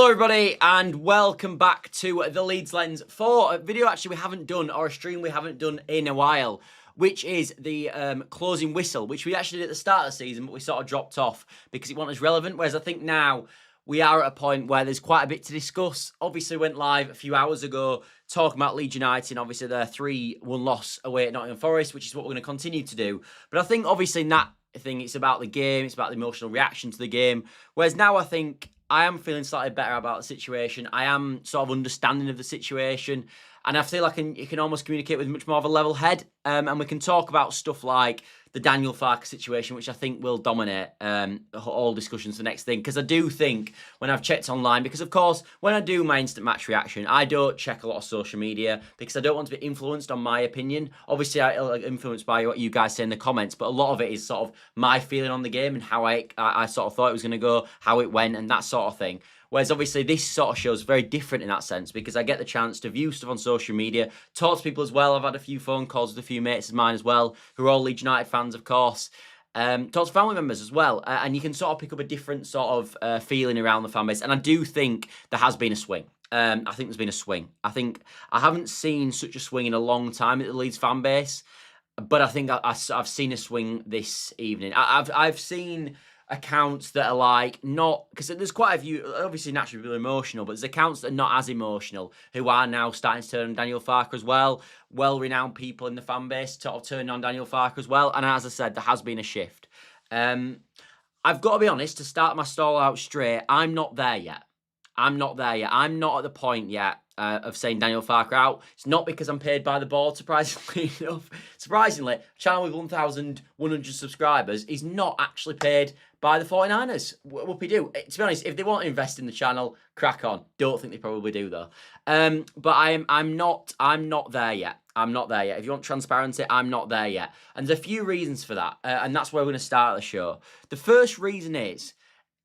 Hello everybody and welcome back to the Leeds Lens for a video actually we haven't done, or a stream we haven't done in a while, which is the closing whistle, which we actually did at the start of the season, but we sort of dropped off because it wasn't as relevant, whereas I think now we are at a point where there's quite a bit to discuss. Obviously went live a few hours ago talking about Leeds United, and obviously their 3-1 loss away at Nottingham Forest, which is what we're going to continue to do. But I think obviously in that thing, it's about the game, it's about the emotional reaction to the game, whereas now I think I am feeling slightly better about the situation. I am sort of understanding of the situation, and I feel like you can almost communicate with much more of a level head, and we can talk about stuff like the Daniel Farke situation, which I think will dominate all discussions for the next thing, because I do think when I've checked online, because of course when I do my instant match reaction, I don't check a lot of social media because I don't want to be influenced on my opinion. Obviously I'm influenced by what you guys say in the comments, but a lot of it is sort of my feeling on the game and how I sort of thought it was going to go, how it went, and that sort of thing. Whereas obviously this sort of show is very different in that sense, because I get the chance to view stuff on social media, talk to people as well. I've had a few phone calls with a few mates of mine as well, who are all Leeds United fans, of course. Talk to family members as well, and you can sort of pick up a different sort of feeling around the fan base. And I do think there has been a swing. I think there's been a swing. I think I haven't seen such a swing in a long time at the Leeds fan base, but I think I've seen a swing this evening. I've seen accounts that are like not, because there's quite a few, obviously naturally people are emotional, but there's accounts that are not as emotional who are now starting to turn on Daniel Farke as well. Well-renowned people in the fan base sort of turning on Daniel Farke as well. And as I said, there has been a shift. I've got to be honest, to start my stall out straight, I'm not there yet. I'm not there yet. I'm not at the point yet of saying Daniel Farke out. It's not because I'm paid by the board, surprisingly enough. Surprisingly, a channel with 1,100 subscribers is not actually paid by the 49ers. Whoopie-doo. To be honest, if they want to invest in the channel, crack on. Don't think they probably do though. But I'm not there yet. I'm not there yet. If you want transparency, I'm not there yet. And there's a few reasons for that, and that's where we're going to start the show. The first reason is,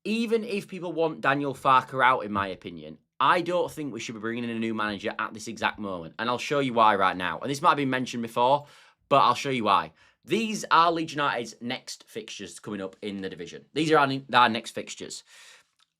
even if people want Daniel Farke out, in my opinion, I don't think we should be bringing in a new manager at this exact moment. And I'll show you why right now. And this might have been mentioned before, but I'll show you why. These are Leeds United's next fixtures coming up in the division. These are our next fixtures.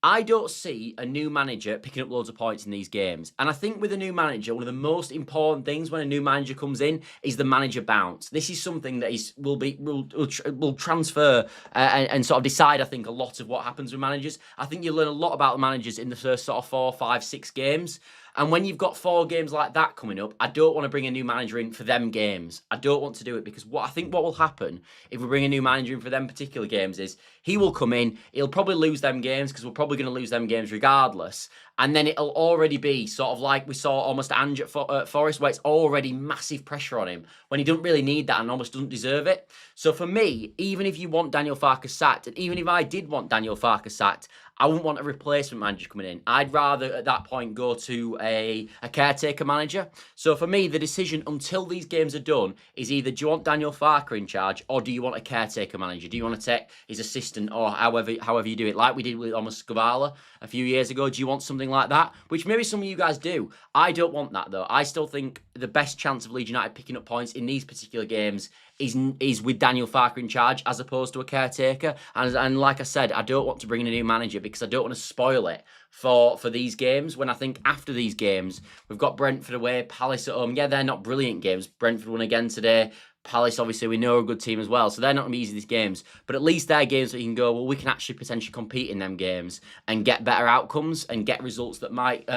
I don't see a new manager picking up loads of points in these games. And I think with a new manager, one of the most important things when a new manager comes in is the manager bounce. This is something that will transfer and sort of decide, I think, a lot of what happens with managers. I think you'll learn a lot about managers in the first sort of 4, 5, 6 games. And when you've got 4 games like that coming up, I don't want to bring a new manager in for them games. I don't want to do it, because what will happen if we bring a new manager in for them particular games is he will come in, he'll probably lose them games, because we're probably going to lose them games regardless. And then it'll already be sort of like we saw almost Ange at Forest, where it's already massive pressure on him when he doesn't really need that and almost doesn't deserve it. So for me, even if you want Daniel Farke sacked, and even if I did want Daniel Farke sacked, I wouldn't want a replacement manager coming in. I'd rather at that point go to a caretaker manager. So for me, the decision until these games are done is either do you want Daniel Farke in charge, or do you want a caretaker manager? Do you want to take his assistant, or however you do it, like we did with almost Scavala a few years ago? Do you want something like that? Which maybe some of you guys do. I don't want that though. I still think the best chance of Leeds United picking up points in these particular games is with Daniel Farke in charge, as opposed to a caretaker. And like I said, I don't want to bring in a new manager because I don't want to spoil it for these games, when I think after these games, we've got Brentford away, Palace at home. Yeah, they're not brilliant games. Brentford won again today. Palace, obviously, we know are a good team as well, so they're not going to be easy, these games. But at least they're games that you can go, well, we can actually potentially compete in them games and get better outcomes and get results that might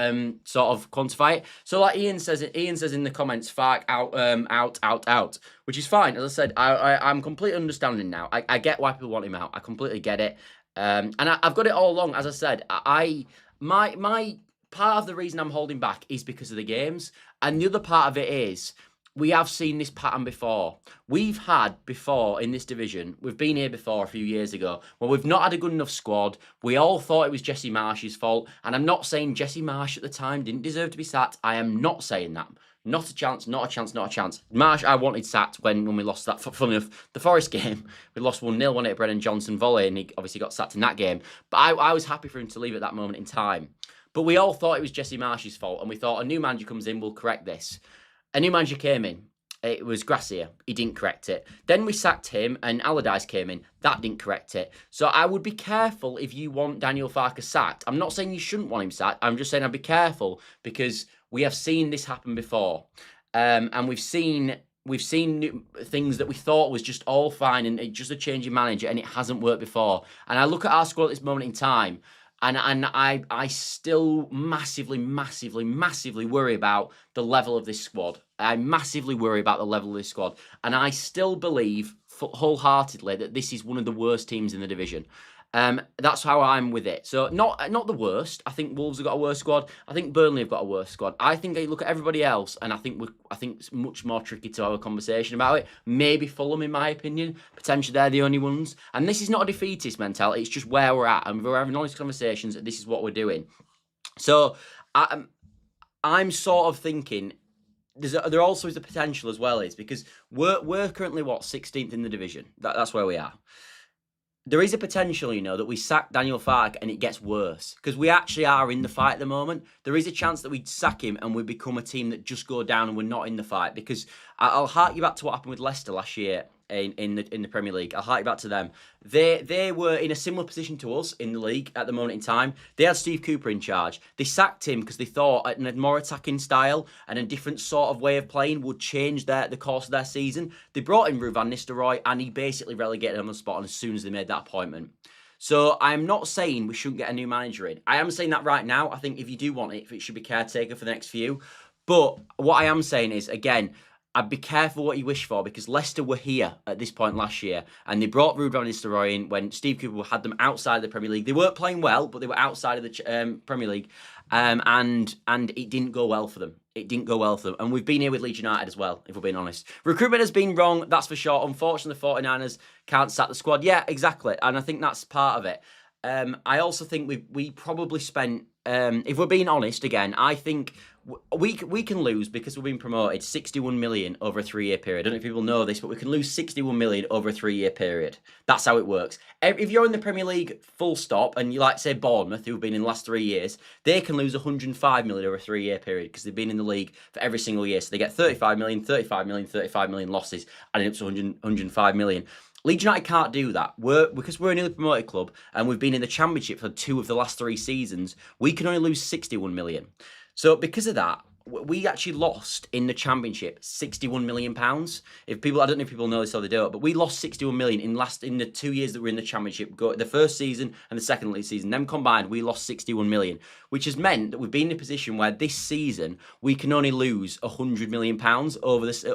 sort of quantify it. So like Ian says in the comments, Farke out, which is fine. As I said, I'm completely understanding now. I get why people want him out. I completely get it. And I've got it all along. As I said, my part of the reason I'm holding back is because of the games. And the other part of it is, we have seen this pattern before. We've had before in this division, we've been here before a few years ago, where we've not had a good enough squad. We all thought it was Jesse Marsch's fault. And I'm not saying Jesse Marsch at the time didn't deserve to be sacked. I am not saying that. Not a chance, not a chance, not a chance. Marsch, I wanted sacked when we lost that. Funny enough, the Forest game, we lost 1-0, won it at Brennan Johnson volley, and he obviously got sacked in that game. But I was happy for him to leave at that moment in time. But we all thought it was Jesse Marsch's fault, and we thought a new manager comes in, will correct this. A new manager came in, it was Gracia. He didn't correct it. Then we sacked him and Allardyce came in. That didn't correct it. So I would be careful if you want Daniel Farke sacked. I'm not saying you shouldn't want him sacked. I'm just saying I'd be careful because we have seen this happen before. And we've seen things that we thought was just all fine and just a change in manager, and it hasn't worked before. And I look at our squad at this moment in time, and I still massively worry about the level of this squad. I massively worry about the level of this squad, and I still believe wholeheartedly that this is one of the worst teams in the division. That's how I'm with it. So not the worst. I think Wolves have got a worse squad. I think Burnley have got a worse squad. I think I look at everybody else, and I think it's much more tricky to have a conversation about it. Maybe Fulham, in my opinion, potentially they're the only ones. And this is not a defeatist mentality. It's just where we're at, and we're having honest conversations. This is what we're doing. So I'm sort of thinking. There also is the potential as well, is because we're currently 16th in the division. That's where we are. There is a potential, that we sack Daniel Farke and it gets worse because we actually are in the fight at the moment. There is a chance that we sack him and we become a team that just go down and we're not in the fight, because I'll hark you back to what happened with Leicester last year in the Premier League. I'll hark you back to them. They were in a similar position to us in the league at the moment in time. They had Steve Cooper in charge. They sacked him because they thought a more attacking style and a different sort of way of playing would change the course of their season. They brought in Ruud van Nistelrooy and he basically relegated them on the spot as soon as they made that appointment. So I'm not saying we shouldn't get a new manager in. I am saying that right now. I think if you do want it should be caretaker for the next few. But what I am saying is, again, I'd be careful what you wish for, because Leicester were here at this point last year and they brought Ruud van Nistelrooy in when Steve Cooper had them outside of the Premier League. They weren't playing well, but they were outside of the Premier League, and it didn't go well for them. It didn't go well for them. And we've been here with Leeds United as well, if we're being honest. Recruitment has been wrong, that's for sure. Unfortunately, the 49ers can't sack the squad. Yeah, exactly. And I think that's part of it. I also think we probably spent, if we're being honest again, I think we can lose, because we've been promoted, 61 million over a 3-year period. I don't know if people know this, but we can lose 61 million over a 3-year period. That's how it works. If you're in the Premier League, full stop, and you like, say, Bournemouth, who've been in the last 3 years, they can lose 105 million over a 3-year period because they've been in the league for every single year. So they get 35 million, 35 million, 35 million losses, adding up to 105 million. Leeds United can't do that. Because we're a newly promoted club and we've been in the Championship for 2 of the last 3 seasons, we can only lose 61 million. So because of that, we actually lost in the Championship £61 million. I don't know if people know this or they don't, but we lost 61 million in the 2 years that we're in the Championship. The first season and the second league season, them combined, we lost 61 million, which has meant that we've been in a position where this season we can only lose £100 million over this,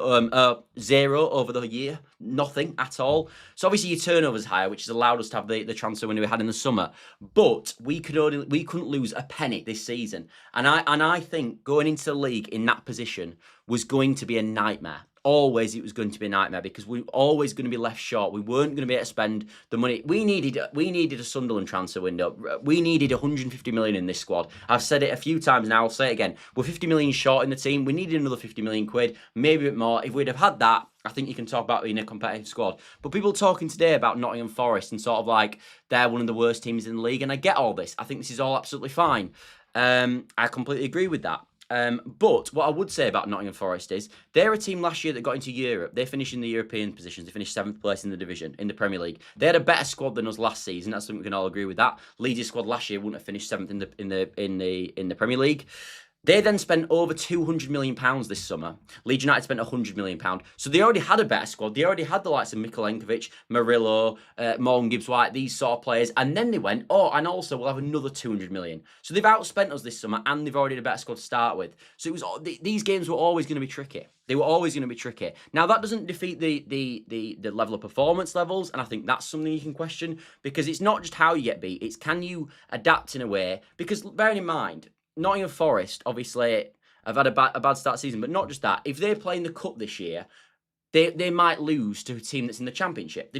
zero over the year, nothing at all. So obviously your turnover's higher, which has allowed us to have the transfer window we had in the summer, but we couldn't lose a penny this season, and I think going into the league in that position was going to be a nightmare. Always, it was going to be a nightmare because we were always going to be left short. We weren't going to be able to spend the money. We needed a Sunderland transfer window. We needed 150 million in this squad. I've said it a few times now. I'll say it again. We're 50 million short in the team. We needed another 50 million quid, maybe a bit more. If we'd have had that, I think you can talk about being a competitive squad. But people talking today about Nottingham Forest and sort of like they're one of the worst teams in the league, and I get all this. I think this is all absolutely fine. I completely agree with that. But what I would say about Nottingham Forest is they're a team last year that got into Europe. They finished in the European positions. They finished 7th place in the division in the Premier League. They had a better squad than us last season. That's something we can all agree with. That Leeds' squad last year wouldn't have finished 7th in the Premier League. They then spent over £200 million this summer. Leeds United spent £100 million. So they already had a better squad. They already had the likes of Mikolenkovic, Murillo, Morgan Gibbs-White, these sort of players. And then they went, and also we'll have another £200 million. So they've outspent us this summer and they've already had a better squad to start with. So these games were always going to be tricky. They were always going to be tricky. Now, that doesn't defeat the level of performance levels, and I think that's something you can question, because it's not just how you get beat, it's can you adapt in a way, because bearing in mind, Nottingham Forest, obviously, have had a bad start season, but not just that. If they're playing the Cup this year, they might lose to a team that's in the Championship. They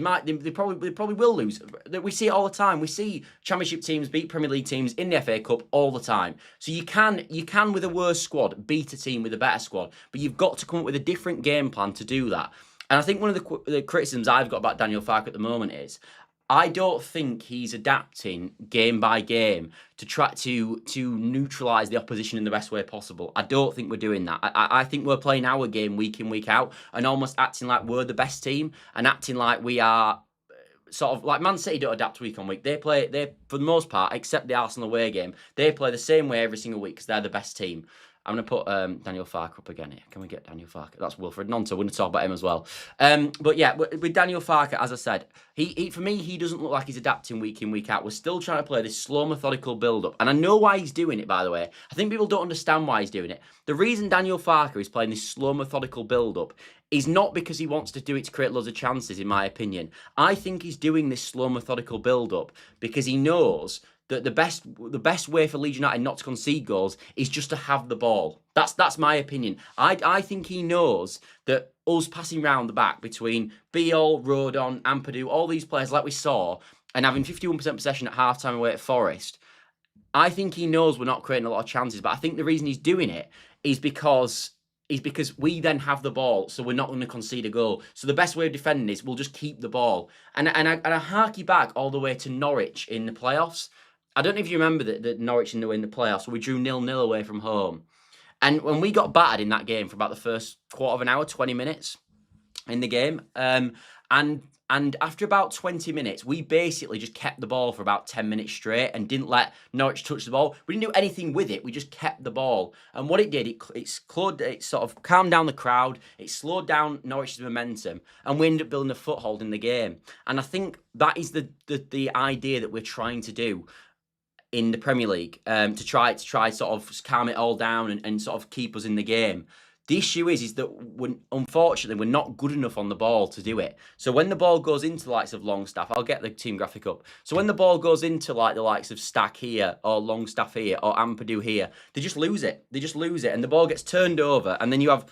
probably will lose. We see it all the time. We see Championship teams beat Premier League teams in the FA Cup all the time. So you can with a worse squad beat a team with a better squad, but you've got to come up with a different game plan to do that. And I think one of the criticisms I've got about Daniel Farke at the moment is, I don't think he's adapting game by game to try to neutralise the opposition in the best way possible. I don't think we're doing that. I think we're playing our game week in, week out, and almost acting like we're the best team and acting like we are sort of like Man City don't adapt week on week. They for the most part, except the Arsenal away game, they play the same way every single week because they're the best team. I'm going to put Daniel Farke up again here. Can we get Daniel Farke? That's Wilfred Gnonto. We're going to talk about him as well. But yeah, with Daniel Farke, as I said, he for me, he doesn't look like he's adapting week in, week out. We're still trying to play this slow, methodical build-up. And I know why he's doing it, by the way. I think people don't understand why he's doing it. The reason Daniel Farke is playing this slow, methodical build-up is not because he wants to do it to create loads of chances, in my opinion. I think he's doing this slow, methodical build-up because he knows that the best way for Leeds United not to concede goals is just to have the ball. That's my opinion. I think he knows that us passing round the back between Beal, Rodon, Ampadu, all these players like we saw, and having 51% possession at half-time away at Forest, I think he knows we're not creating a lot of chances. But I think the reason he's doing it is because we then have the ball, so we're not going to concede a goal. So the best way of defending is we'll just keep the ball. And I hark back all the way to Norwich in the playoffs. I don't know if you remember that Norwich in the playoffs, we drew 0-0 away from home. And when we got battered in that game for about the first quarter of an hour, 20 minutes in the game, and after about 20 minutes, we basically just kept the ball for about 10 minutes straight and didn't let Norwich touch the ball. We didn't do anything with it. We just kept the ball. And what it did, it sort of calmed down the crowd. It slowed down Norwich's momentum. And we ended up building a foothold in the game. And I think that is the idea that we're trying to do in the Premier League, to try sort of calm it all down and sort of keep us in the game. The issue is that unfortunately we're not good enough on the ball to do it. So when the ball goes into the likes of Longstaff, I'll get the team graphic up. So when the ball goes into like the likes of Stack here or Longstaff here or Ampadu here, they just lose it. And the ball gets turned over, and then you have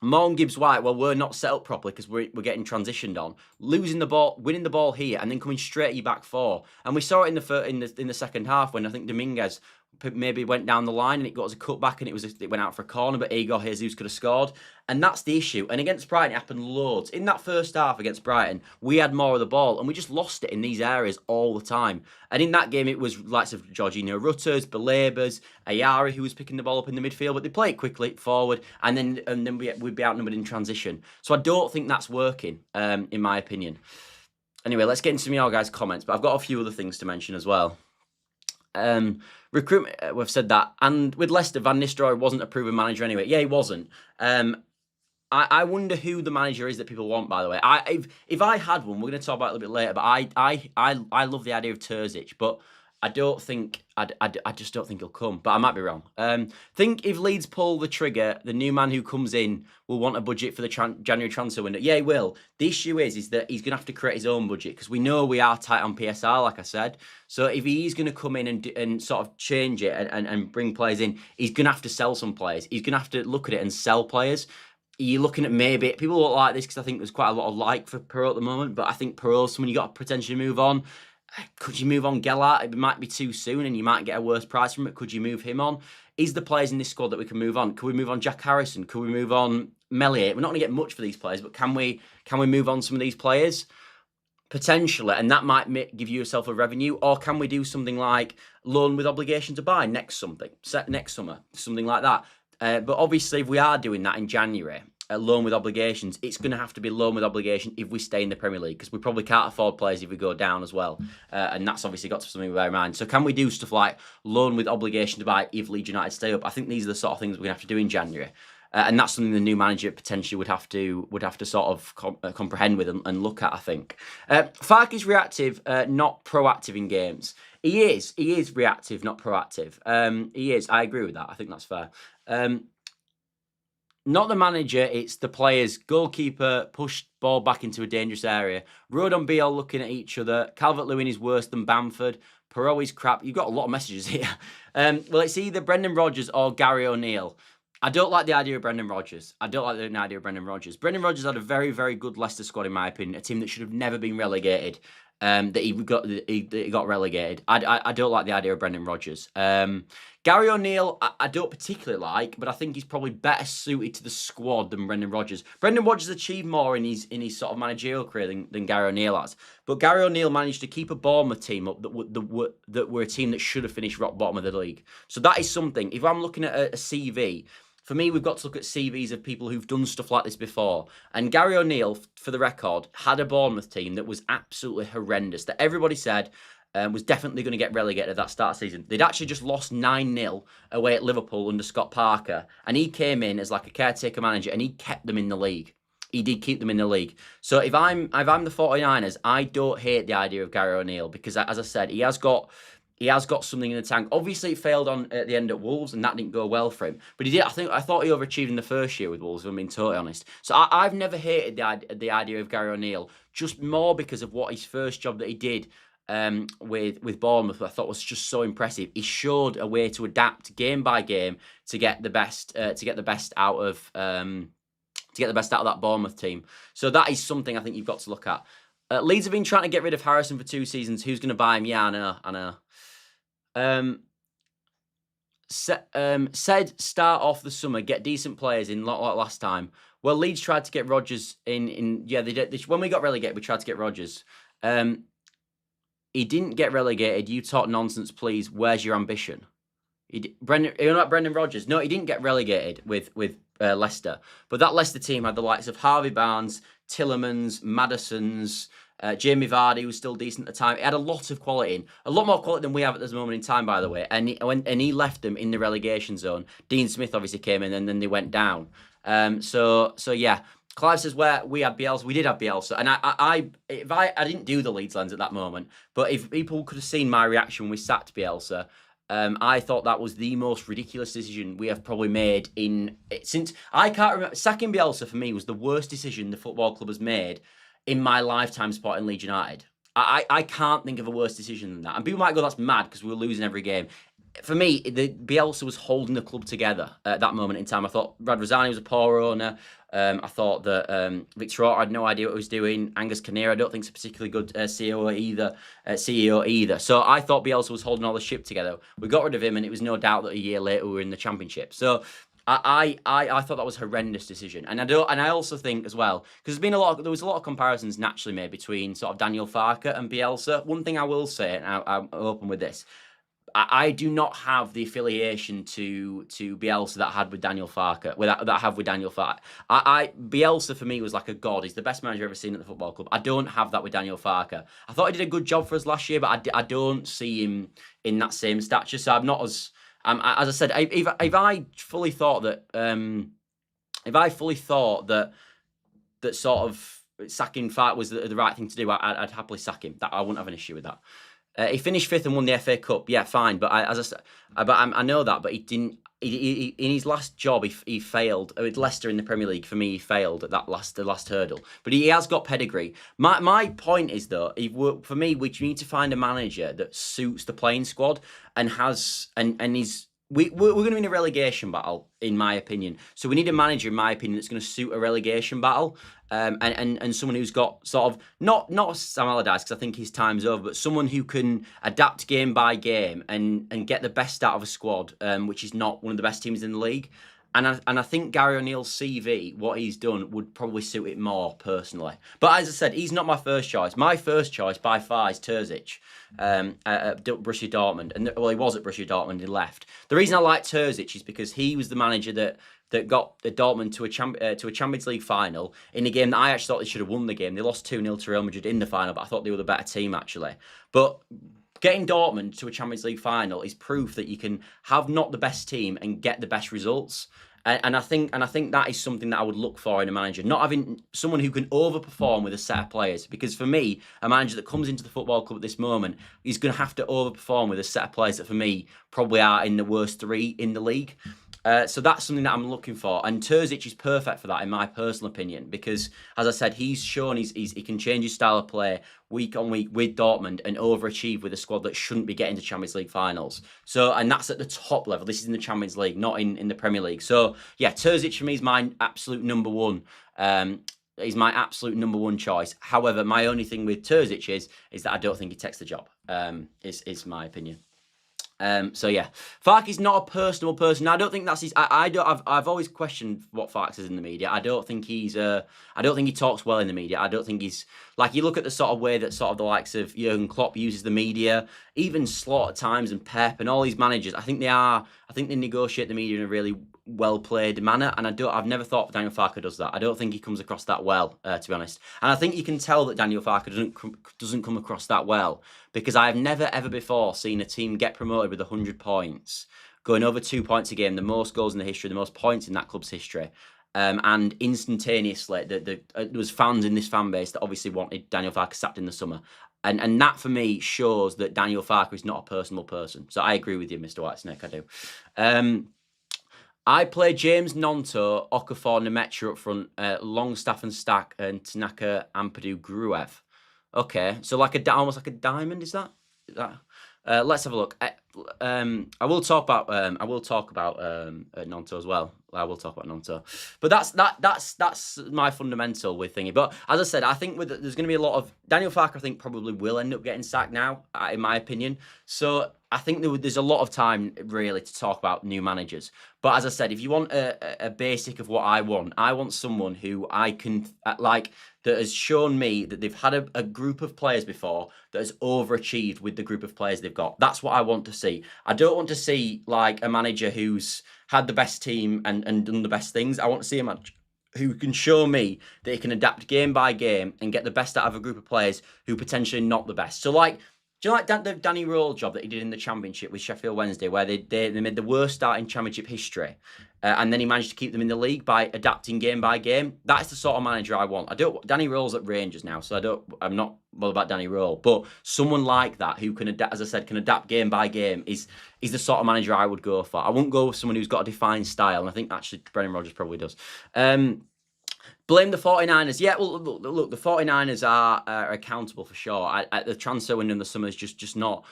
Morgan Gibbs-White, well, we're not set up properly because we're getting transitioned on, losing the ball, winning the ball here, and then coming straight at your back four. And we saw it in the second half when I think Dominguez maybe went down the line and it got as a cutback and it went out for a corner, but Igor Jesus could have scored. And that's the issue. And against Brighton, it happened loads. In that first half against Brighton, we had more of the ball and we just lost it in these areas all the time. And in that game, it was lots of Jorginho Rutters, Belabers, Ayari, who was picking the ball up in the midfield, but they play it quickly forward, and then we'd be outnumbered in transition. So I don't think that's working, in my opinion. Anyway, let's get into some of your guys' comments, but I've got a few other things to mention as well. Recruitment, we've said that. And with Leicester, Van Nistelrooy wasn't a proven manager anyway. Yeah, he wasn't. I wonder who the manager is that people want, by the way. If I had one, we're going to talk about it a little bit later, but I love the idea of Terzic, but I just don't think he'll come, but I might be wrong. Think if Leeds pull the trigger, the new man who comes in will want a budget for the January transfer window. Yeah, he will. The issue is that he's going to have to create his own budget because we know we are tight on PSR, like I said. So if he's going to come in and sort of change it and bring players in, he's going to have to sell some players. He's going to have to look at it and sell players. You're looking at maybe, people don't like this because I think there's quite a lot of like for Perot at the moment, but I think Perot's someone you got to potentially move on. Could you move on Gellart? It might be too soon and you might get a worse price from it. Could you move him on? Is the players in this squad that we can move on? Could we move on Jack Harrison? Could we move on Melier? We're not going to get much for these players, but can we move on some of these players? Potentially, and that might give yourself a revenue. Or can we do something like loan with obligation to buy next summer, something like that? But obviously, if we are doing that in January, loan with obligations, it's going to have to be loan with obligation if we stay in the Premier League, because we probably can't afford players if we go down as well. And that's obviously got something to bear in mind. So can we do stuff like loan with obligation to buy if Leeds United stay up? I think these are the sort of things we're going to have to do in January. And that's something the new manager potentially would have to sort of comprehend with and look at, I think. Farke is reactive, not proactive in games. He is reactive, not proactive. He is. I agree with that. I think that's fair. Not the manager, it's the players. Goalkeeper, push ball back into a dangerous area. Rodon Beal looking at each other. Calvert-Lewin is worse than Bamford. Perot is crap. You've got a lot of messages here. Well, it's either Brendan Rodgers or Gary O'Neill. I don't like the idea of Brendan Rodgers. Brendan Rodgers had a very, very good Leicester squad, in my opinion. A team that should have never been relegated. that he got relegated. I don't like the idea of Brendan Rodgers. Gary O'Neill, I don't particularly like, but I think he's probably better suited to the squad than Brendan Rodgers. Brendan Rodgers achieved more in his sort of managerial career than Gary O'Neill has. But Gary O'Neill managed to keep a Bournemouth team up that were a team that should have finished rock bottom of the league. So that is something. If I'm looking at a CV, for me, we've got to look at CVs of people who've done stuff like this before. And Gary O'Neill, for the record, had a Bournemouth team that was absolutely horrendous, that everybody said was definitely going to get relegated at that start of season. They'd actually just lost 9-0 away at Liverpool under Scott Parker, and he came in as like a caretaker manager, and he kept them in the league. He did keep them in the league. So if I'm the 49ers, I don't hate the idea of Gary O'Neill because, as I said, he has got something in the tank. Obviously, it failed at the end at Wolves, and that didn't go well for him. But he did. I thought he overachieved in the first year with Wolves, if I'm being totally honest. So I've never hated the idea of Gary O'Neill, just more because of what his first job that he did with Bournemouth, I thought was just so impressive. He showed a way to adapt game by game to get the best out of that Bournemouth team. So that is something I think you've got to look at. Leeds have been trying to get rid of Harrison for 2 seasons. Who's going to buy him? Yeah, I know. Said start off the summer, get decent players in, like last time. Well, Leeds tried to get Rodgers in. Yeah, they did. When we got relegated, we tried to get Rodgers. He didn't get relegated. You talk nonsense, please. Where's your ambition? You know what, Brendan Rodgers? No, he didn't get relegated with Leicester. But that Leicester team had the likes of Harvey Barnes, Tillemans, Maddison's, Jamie Vardy was still decent at the time. It had a lot of quality a lot more quality than we have at this moment in time, by the way. And he left them in the relegation zone. Dean Smith obviously came in, and then they went down. So yeah. Clive says where we had Bielsa, we did have Bielsa, and I didn't do the Leeds lens at that moment, but if people could have seen my reaction when we sacked Bielsa, I thought that was the most ridiculous decision we have probably made since I can't remember. Sacking Bielsa for me was the worst decision the football club has made in my lifetime supporting Leeds United. I can't think of a worse decision than that. And people might go, that's mad because we were losing every game. For me, Bielsa was holding the club together at that moment in time. I thought Radrizzani was a poor owner. I thought that Victor Orta had no idea what he was doing. Angus Kinnear, I don't think is a particularly good CEO either. So I thought Bielsa was holding all the ship together. We got rid of him, and it was no doubt that a year later we were in the Championship. So I thought that was a horrendous decision, and I also think as well, because there was a lot of comparisons naturally made between sort of Daniel Farke and Bielsa. One thing I will say, and I'm open with this. I do not have the affiliation to Bielsa that I had with Daniel Farke. That I have with Daniel Farke. Bielsa for me was like a god. He's the best manager I've ever seen at the football club. I don't have that with Daniel Farke. I thought he did a good job for us last year, but I don't see him in that same stature. So I'm not as I said. If I fully thought that that sort of sacking Farke was the right thing to do, I'd happily sack him. That I wouldn't have an issue with that. He finished 5th and won the FA Cup. Yeah, fine. But I know that. But he didn't. In his last job, he failed. With Leicester in the Premier League, for me, he failed at the last hurdle. But he has got pedigree. My point is though, for me, we need to find a manager that suits the playing squad and is. We're going to be in a relegation battle, in my opinion. So we need a manager, in my opinion, that's going to suit a relegation battle, and someone who's got sort of not Sam Allardyce, because I think his time's over, but someone who can adapt game by game and get the best out of a squad, which is not one of the best teams in the league. And I think Gary O'Neill's CV, what he's done, would probably suit it more, personally. But as I said, he's not my first choice. My first choice, by far, is Terzic at Borussia Dortmund. And he was at Borussia Dortmund, he left. The reason I like Terzic is because he was the manager that got Dortmund to a Champions League final in a game that I actually thought they should have won the game. They lost 2-0 to Real Madrid in the final, but I thought they were the better team, actually. But getting Dortmund to a Champions League final is proof that you can have not the best team and get the best results. And I think that is something that I would look for in a manager, not having someone who can overperform with a set of players. Because for me, a manager that comes into the football club at this moment is going to have to overperform with a set of players that, for me, probably are in the worst 3 in the league. So that's something that I'm looking for, and Terzic is perfect for that, in my personal opinion, because, as I said, he's shown he can change his style of play week on week with Dortmund and overachieve with a squad that shouldn't be getting to Champions League finals. So, and that's at the top level. This is in the Champions League, not in the Premier League. So, yeah, Terzic for me is my absolute number one. He's my absolute number one choice. However, my only thing with Terzic is that I don't think he takes the job. Is my opinion. So yeah, Farke's not a personable person. I don't think that's his. I've always questioned what Farke says in the media. I don't think he's. I don't think he talks well in the media. I don't think he's like, you look at the sort of way that sort of the likes of Jurgen Klopp uses the media, even Slot at times, and Pep and all these managers. I think they negotiate the media in a really well played manner, and I've never thought Daniel Farke does that. I don't think he comes across that well, to be honest. And I think you can tell that Daniel Farke doesn't come across that well, because I've never ever before seen a team get promoted with 100 points, going over 2 points a game, the most goals in the history, the most points in that club's history. And instantaneously, there was fans in this fan base that obviously wanted Daniel Farke sacked in the summer. And that for me shows that Daniel Farke is not a personal person. So I agree with you, Mr. Whitesnake, I do. I play James Gnonto, Okafor, Nemetra up front, Longstaff and Stack, and Tanaka, Ampadu, Gruev. Okay, so almost like a diamond, is that? Let's have a look. I will talk about Gnonto as well. I will talk about Gnonto, but that's my fundamental with thingy. But as I said, I think there's going to be a lot of Daniel Farke. I think probably will end up getting sacked now, in my opinion. So I think there's a lot of time really to talk about new managers. But as I said, if you want a basic of what I want someone who I can like, that has shown me that they've had a group of players before that has overachieved with the group of players they've got. That's what I want to see. I don't want to see like a manager who's had the best team and done the best things. I want to see a manager who can show me that he can adapt game by game and get the best out of a group of players who potentially not the best. So like, do you like the Danny Role job that he did in the Championship with Sheffield Wednesday, where they made the worst start in Championship history, and then he managed to keep them in the league by adapting game by game? That's the sort of manager I want. Danny Role's at Rangers now, so I'm not bothered about Danny Role, but someone like that who can adapt, as I said, can adapt game by game is the sort of manager I would go for. I wouldn't go with someone who's got a defined style, and I think actually Brendan Rodgers probably does. Blame the 49ers. Yeah, well, look, the 49ers are accountable for sure. The transfer window in the summer is just not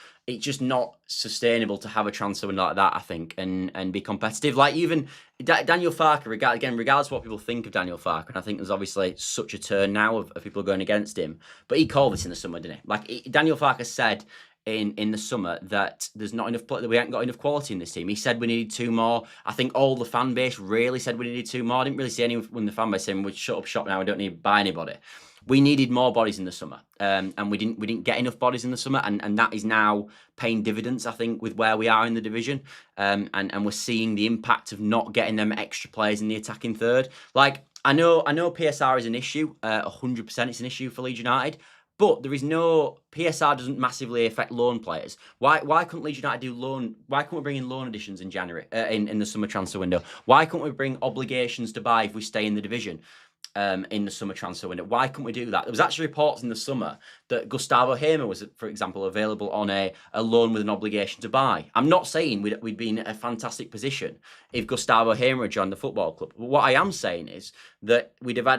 sustainable to have a transfer window like that, I think, and be competitive. Like even Daniel Farke, regardless of what people think of Daniel Farke, and I think there's obviously such a turn now of people going against him, but he called this in the summer, didn't he? Like Daniel Farke said in the summer that there's not enough, that we haven't got enough quality in this team. He said we needed 2 more. I think all the fan base really said we needed 2 more. I didn't really see anyone in the fan base saying we shut up shop now, we don't need to buy anybody. We needed more bodies in the summer, and we didn't get enough bodies in the summer, and that is now paying dividends, I think, with where we are in the division, and we're seeing the impact of not getting them extra players in the attacking third. Like I know PSR is an issue, 100% it's an issue for Leeds United. But there is no PSR doesn't massively affect loan players. Why couldn't Leeds United do loan? Why couldn't we bring in loan additions in January in the summer transfer window? Why couldn't we bring obligations to buy if we stay in the division in the summer transfer window? Why couldn't we do that? There was actually reports in the summer that Gustavo Hamer was, for example, available on a loan with an obligation to buy. I'm not saying we'd be in a fantastic position if Gustavo Hamer had joined the football club. But what I am saying is that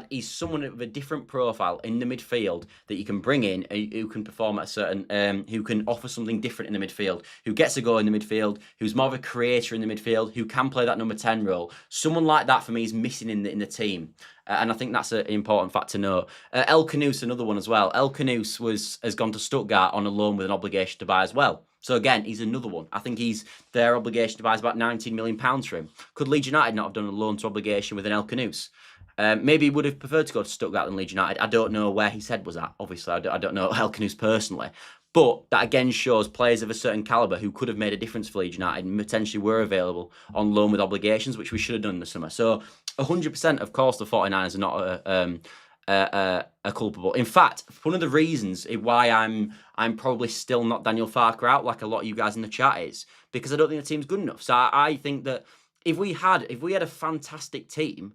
he's someone with a different profile in the midfield that you can bring in, who can perform at a certain, who can offer something different in the midfield, who gets a goal in the midfield, who's more of a creator in the midfield, who can play that number 10 role. Someone like that for me is missing in the team. And I think that's an important fact to note. El Canouse, another one as well. El Canouse has gone to Stuttgart on a loan with an obligation to buy as well. So again, he's another one. I think their obligation to buy is about £19 million for him. Could Leeds United not have done a loan to obligation with an El Canouse? Maybe he would have preferred to go to Stuttgart than Leeds United. I don't know where his head was at. Obviously, I don't know El Canouse personally. But that again shows players of a certain calibre who could have made a difference for Leeds United and potentially were available on loan with obligations, which we should have done in the summer. So 100%, of course, the 49ers are not a culpable. In fact, one of the reasons why I'm probably still not Daniel Farke out, like a lot of you guys in the chat, is because I don't think the team's good enough. So I think that if we had a fantastic team,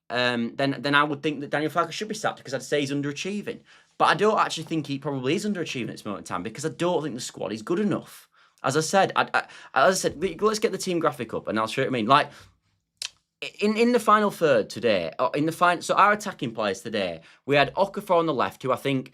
then I would think that Daniel Farke should be sacked, because I'd say he's underachieving. But I don't actually think he probably is underachieving at this moment in time, because I don't think the squad is good enough. As I said, let's get the team graphic up and I'll show you what I mean. Like, In the final third today, so our attacking players today, we had Okafor on the left, who I think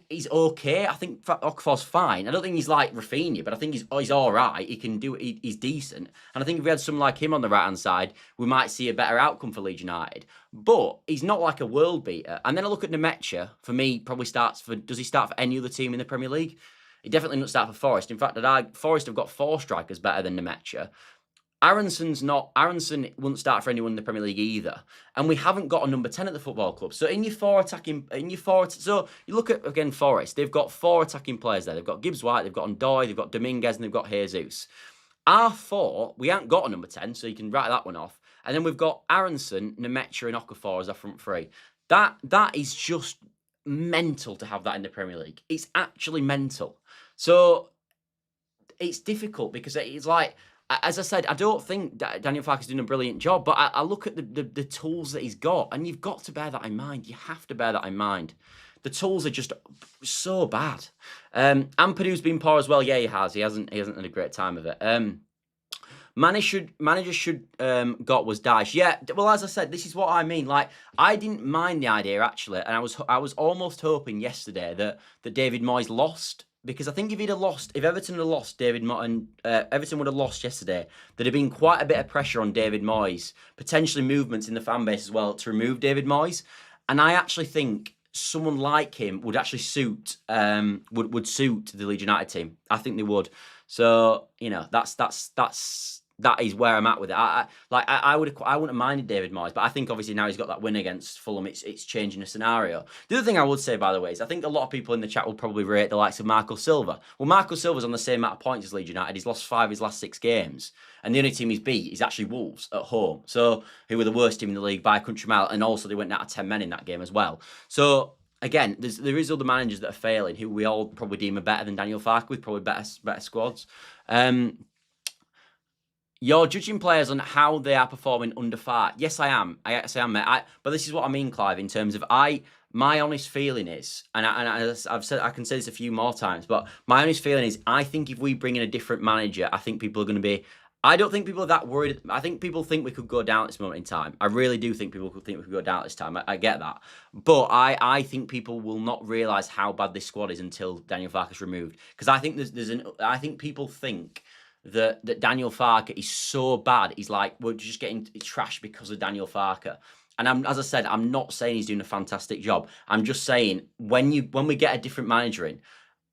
he's okay. I think Okafor's fine. I don't think he's like Rafinha, but I think he's all right. He can do it. He's decent, and I think if we had someone like him on the right hand side, we might see a better outcome for Leeds United. But he's not like a world beater. And then I look at Nemecha. For me, probably does he start for any other team in the Premier League? He definitely doesn't start for Forest. In fact, Forest have got 4 strikers better than Nemecha. Aronson wouldn't start for anyone in the Premier League either. And we haven't got a number 10 at the football club. So so you look at, again, Forest, they've got 4 attacking players there. They've got Gibbs-White, they've got Ndoye, they've got Dominguez, and they've got Jesus. Our 4, we haven't got a number 10, so you can write that one off. And then we've got Aronson, Nemecha, and Okafor as our front 3. That is just mental to have that in the Premier League. It's actually mental. So it's difficult because it's like, as I said, I don't think Daniel Farke is doing a brilliant job, but I look at the tools that he's got, and you've got to bear that in mind. You have to bear that in mind. The tools are just so bad. Ampadu's been poor as well. Yeah, he has. He hasn't had a great time of it. Manager should got was Dyche. Yeah, well, as I said, this is what I mean. Like, I didn't mind the idea actually, and I was almost hoping yesterday that David Moyes lost. Because I think if Everton had lost, Everton would have lost yesterday. There'd have been quite a bit of pressure on David Moyes, potentially movements in the fan base as well to remove David Moyes. And I actually think someone like him would actually suit would suit the Leeds United team. I think they would. So that is where I'm at with it. I wouldn't have minded David Moyes, but I think obviously now he's got that win against Fulham, it's changing the scenario. The other thing I would say, by the way, is I think a lot of people in the chat will probably rate the likes of Marco Silva. Well, Marco Silva's on the same amount of points as Leeds United. He's lost 5 of his last 6 games, and the only team he's beat is actually Wolves at home. So who were the worst team in the league by a country mile, and also they went out of 10 men in that game as well. So again, there is other managers that are failing who we all probably deem are better than Daniel Farke with probably better squads. You're judging players on how they are performing under Farke. Yes, I am. Yes, I am, mate. But this is what I mean, Clive, in terms of my honest feeling is, and I've said, I can say this a few more times, but my honest feeling is, I think if we bring in a different manager, I think people are going to be. I don't think people are that worried. I think people think we could go down at this moment in time. I really do think people could think we could go down at this time. I get that. But I think people will not realise how bad this squad is until Daniel Farke is removed. Because I think I think people think that Daniel Farke is so bad. He's like, we're just getting trashed because of Daniel Farke. And as I said, I'm not saying he's doing a fantastic job. I'm just saying when we get a different manager in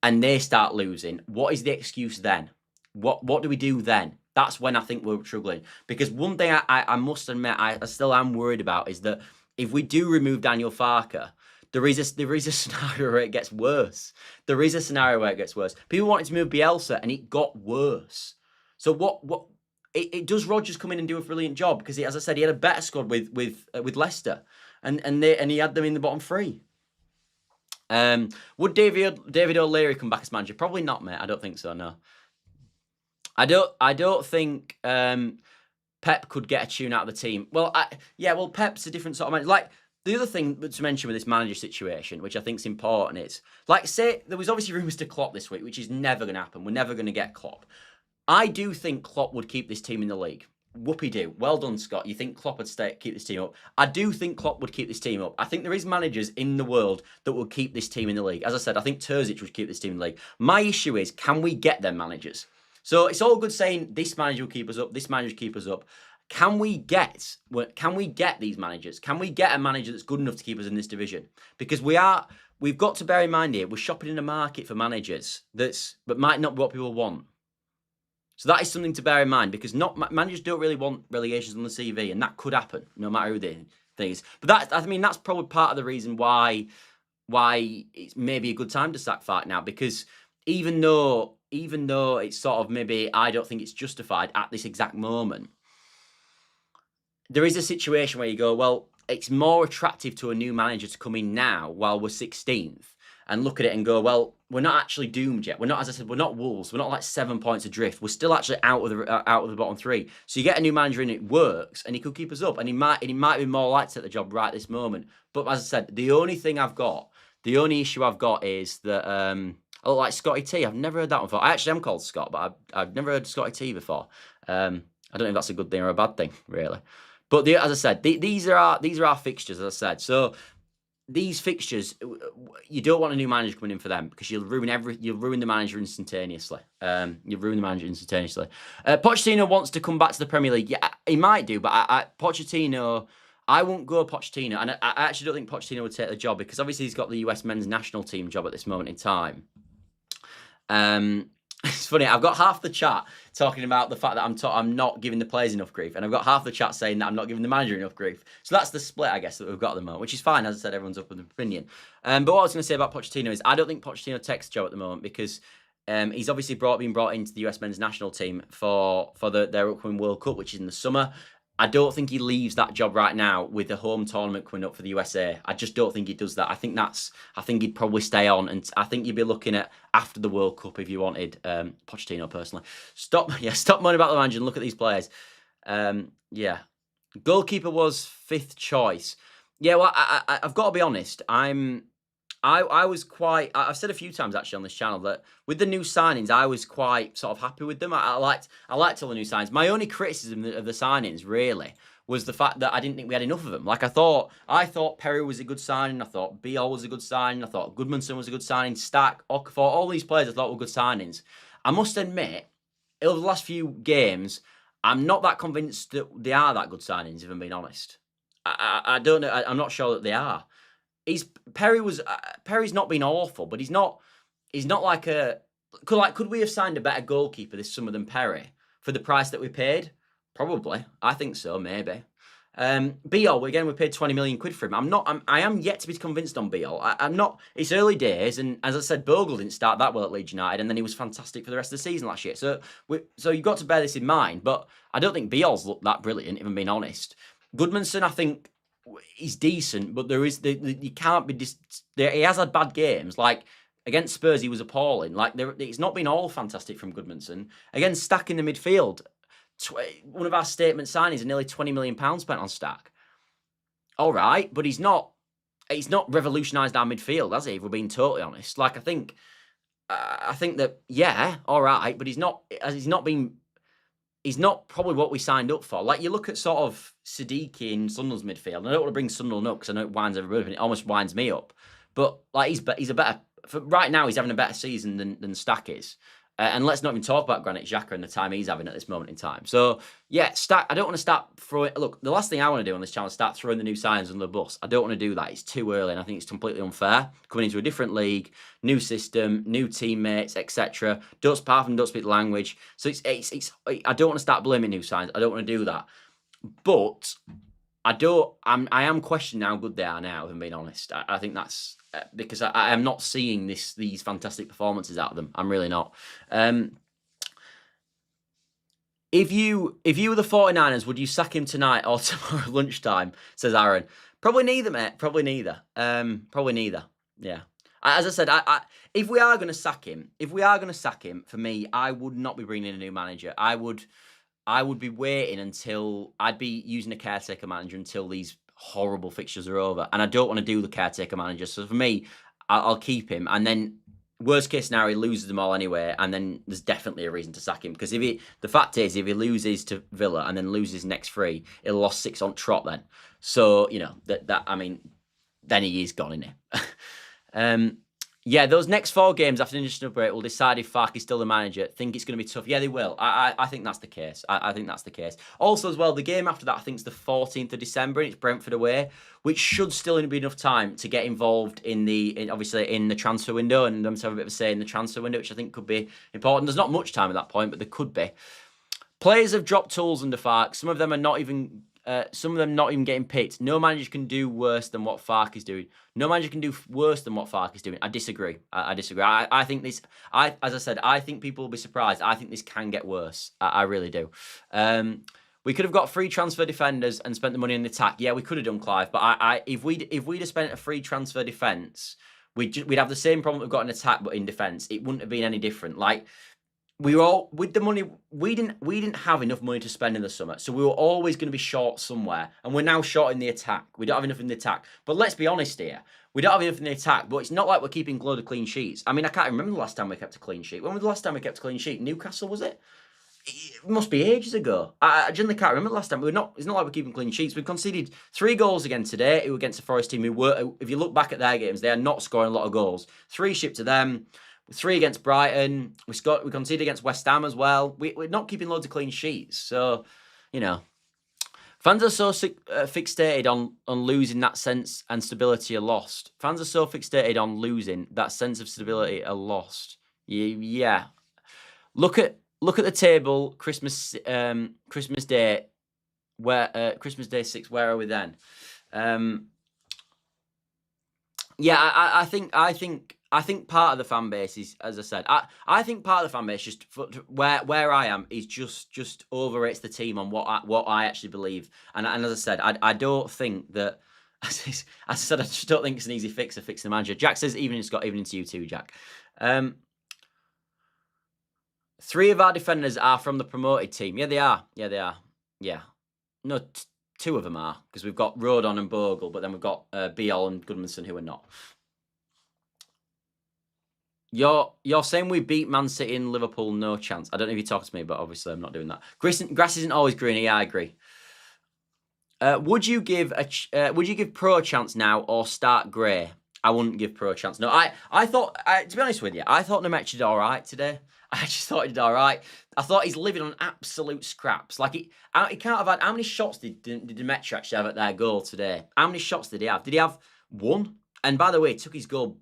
and they start losing, what is the excuse then? What do we do then? That's when I think we're struggling. Because one thing I must admit I still am worried about is that if we do remove Daniel Farke, there is a scenario where it gets worse. There is a scenario where it gets worse. People wanted to move Bielsa and it got worse. So it does Rodgers come in and do a brilliant job because as I said, he had a better squad with Leicester, and he had them in the bottom 3. Would David O'Leary come back as manager? Probably not, mate. I don't think so. No, I don't think Pep could get a tune out of the team. Well, Pep's a different sort of manager. Like, the other thing to mention with this manager situation, which I think is important, is like, say there was obviously rumours to Klopp this week, which is never going to happen. We're never going to get Klopp. I do think Klopp would keep this team in the league. Whoopie-doo. Well done, Scott. You think Klopp would keep this team up? I do think Klopp would keep this team up. I think there is managers in the world that will keep this team in the league. As I said, I think Terzic would keep this team in the league. My issue is, can we get them managers? So it's all good saying this manager will keep us up, this manager will keep us up. Can we get these managers? Can we get a manager that's good enough to keep us in this division? Because we've got to bear in mind here, we're shopping in a market for managers but might not be what people want. So that is something to bear in mind, because managers don't really want relegations on the CV, and that could happen no matter who the thing is. But that's probably part of the reason why it's maybe a good time to sack Farke now, because even though it's sort of maybe I don't think it's justified at this exact moment, there is a situation where you go, well, it's more attractive to a new manager to come in now while we're 16th and look at it and go, well, we're not actually doomed yet. We're not, as I said, we're not Wolves. We're not like 7 points adrift. We're still actually out of the bottom 3. So you get a new manager in, it works, and he could keep us up, and he might be more likely to take the job right this moment. But as I said, the only issue I've got is that I look like Scotty T. I've never heard that one before. I actually am called Scott, but I've never heard Scotty T before. I don't know if that's a good thing or a bad thing, really. But as I said, these are our fixtures, as I said. So these fixtures, you don't want a new manager coming in for them because you'll ruin the manager instantaneously. Pochettino wants to come back to the Premier League. Yeah, he might do, but Pochettino, I won't go Pochettino, and I actually don't think Pochettino would take the job because obviously he's got the US men's national team job at this moment in time. It's funny, I've got half the chat talking about the fact that I'm not giving the players enough grief, and I've got half the chat saying that I'm not giving the manager enough grief. So that's the split, I guess, that we've got at the moment, which is fine. As I said, everyone's up with an opinion. But what I was going to say about Pochettino is I don't think Pochettino takes the job at the moment because he's obviously been brought into the US men's national team for their upcoming World Cup, which is in the summer. I don't think he leaves that job right now with the home tournament coming up for the USA. I just don't think he does that. I think he'd probably stay on, and I think you'd be looking at after the World Cup if you wanted Pochettino personally. Stop moaning about the manager and look at these players. Goalkeeper was 5th choice. Yeah, well, I've got to be honest. I was quite. I've said a few times actually on this channel that with the new signings, I was quite sort of happy with them. I liked all the new signings. My only criticism of the signings really was the fact that I didn't think we had enough of them. Like I thought Perry was a good signing. I thought Biol was a good signing. I thought Goodmanson was a good signing. Stack, Okafor, all these players I thought were good signings. I must admit, over the last few games, I'm not that convinced that they are that good signings. If I'm being honest, I don't know. I'm not sure that they are. Perry's not been awful, but he's not like could we have signed a better goalkeeper this summer than Perry for the price that we paid? Probably. I think so, maybe. Biol, again, we paid 20 million quid for him. I am yet to be convinced on Biol. I'm not. It's early days, and as I said, Bogle didn't start that well at Leeds United, and then he was fantastic for the rest of the season last year. So you've got to bear this in mind. But I don't think Biol's looked that brilliant, if I'm being honest. Goodmanson, I think, he's decent, but you can't be. He has had bad games. Like against Spurs, he was appalling. Like it's not been all fantastic from Goodmanson. Against Stack in the midfield, one of our statement signings, nearly £20 million spent on Stack. All right, but he's not revolutionised our midfield, has he? If we're being totally honest, like I think that all right, but he's not probably what we signed up for. Like you look at sort of Siddiqui in Sunderland's midfield. And I don't want to bring Sunderland up because I know it winds everybody up and it almost winds me up. But like he's a better right now. He's having a better season than Stack is. And let's not even talk about Granit Xhaka and the time he's having at this moment in time. So, yeah, Stack, I don't want to start throwing... Look, the last thing I want to do on this channel is start throwing the new signings under the bus. I don't want to do that. It's too early, and I think it's completely unfair. Coming into a different league, new system, new teammates, etc. Don't speak the language. So, I don't want to start blaming new signings. I don't want to do that. But I am questioning how good they are now, if I'm being honest. I think that's... because I am not seeing these fantastic performances out of them. I'm really not. If you were the 49ers, would you sack him tonight or tomorrow lunchtime? Says Aaron. Probably neither, mate. Probably neither. Yeah. As I said, if we are going to sack him, for me, I would not be bringing in a new manager. I would be waiting until I'd be using a caretaker manager until these horrible fixtures are over, and I don't want to do the caretaker manager. So for me, I'll keep him, and then worst case scenario, he loses them all anyway, and then there's definitely a reason to sack him because the fact is, if he loses to Villa and then loses next 3, he'll lost 6 on trot then. So then he is gone, isn't he? Yeah, those next 4 games after the international break will decide if Farke is still the manager. Think it's going to be tough. Yeah, they will. I think that's the case. I think that's the case. Also, as well, the game after that, I think it's the 14th of December, and it's Brentford away, which should still be enough time to get involved in the transfer window and them to have a bit of a say in the transfer window, which I think could be important. There's not much time at that point, but there could be. Players have dropped tools under Farke. Some of them not even getting picked. No manager can do worse than what Farke is doing. No manager can do worse than what Farke is doing. I disagree. I disagree. I think this. As I said, I think people will be surprised. I think this can get worse. I really do. We could have got free transfer defenders and spent the money on the attack. Yeah, we could have done, Clive. But if we'd have spent a free transfer defence, we'd have the same problem we've got in attack, but in defence, it wouldn't have been any different. Like. We were all with the money. We didn't have enough money to spend in the summer, so we were always going to be short somewhere. And we're now short in the attack. We don't have enough in the attack. But let's be honest here, we don't have enough in the attack. But it's not like we're keeping a load of clean sheets. I mean, I can't remember the last time we kept a clean sheet. When was the last time we kept a clean sheet? Newcastle, was it? It must be ages ago. I genuinely can't remember the last time. It's not like we're keeping clean sheets. We've conceded 3 goals again today. It was against a Forest team who were, if you look back at their games, they are not scoring a lot of goals. 3 shipped to them. 3 against Brighton. We conceded against West Ham as well. We're not keeping loads of clean sheets. So, you know, fans are so fixated on losing that sense and stability are lost. Fans are so fixated on losing that sense of stability are lost. Yeah. Look at the table. Christmas Day. Where Christmas Day 6? Where are we then? Yeah, I think part of the fan base is, as I said, I think part of the fan base just where I am is just overrates the team on what I actually believe. And as I said, I don't think that. As I said, I just don't think it's an easy fix to fix the manager. Jack says even into you too, Jack. 3 of our defenders are from the promoted team. Yeah, they are. Yeah. No, 2 of them are, because we've got Rodon and Bogle, but then we've got Biol and Goodmanson who are not. You're saying we beat Man City and Liverpool, no chance. I don't know if you're talking to me, but obviously I'm not doing that. Grass isn't always greener. Yeah, I agree. Would you give Pro a chance now or start Gray? I wouldn't give Pro a chance. No, I thought, to be honest with you, I thought Nemec did all right today. I just thought he did all right. I thought he's living on absolute scraps. Like, he can't have had... How many shots did Nemec actually have at their goal today? How many shots did he have? Did he have 1? And by the way, he took his goal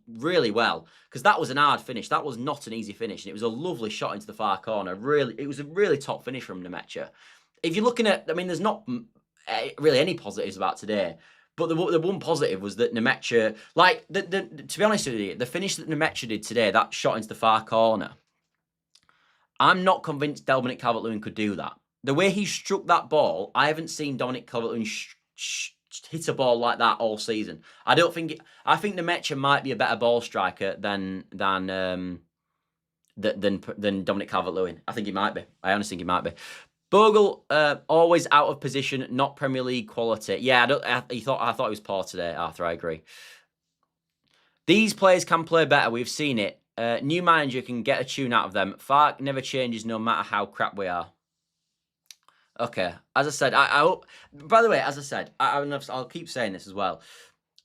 really well, because that was an hard finish. That was not an easy finish, and it was a lovely shot into the far corner. Really, it was a really top finish from Nemec. If you're looking at... I mean, there's not really any positives about today. But the one positive was that Nemec, like, to be honest with you, the finish that Nemec did today, that shot into the far corner, I'm not convinced Dominic Calvert-Lewin could do that. The way he struck that ball, I haven't seen Dominic Calvert-Lewin hit a ball like that all season. I think Nemec might be a better ball striker than Dominic Calvert-Lewin. I think he might be. I honestly think he might be. Bogle, always out of position, not Premier League quality. Yeah, I thought he was poor today, Arthur. I agree. These players can play better. We've seen it. New manager can get a tune out of them. Farke never changes no matter how crap we are. Okay, as I said, I hope... By the way, as I said, I'll keep saying this as well.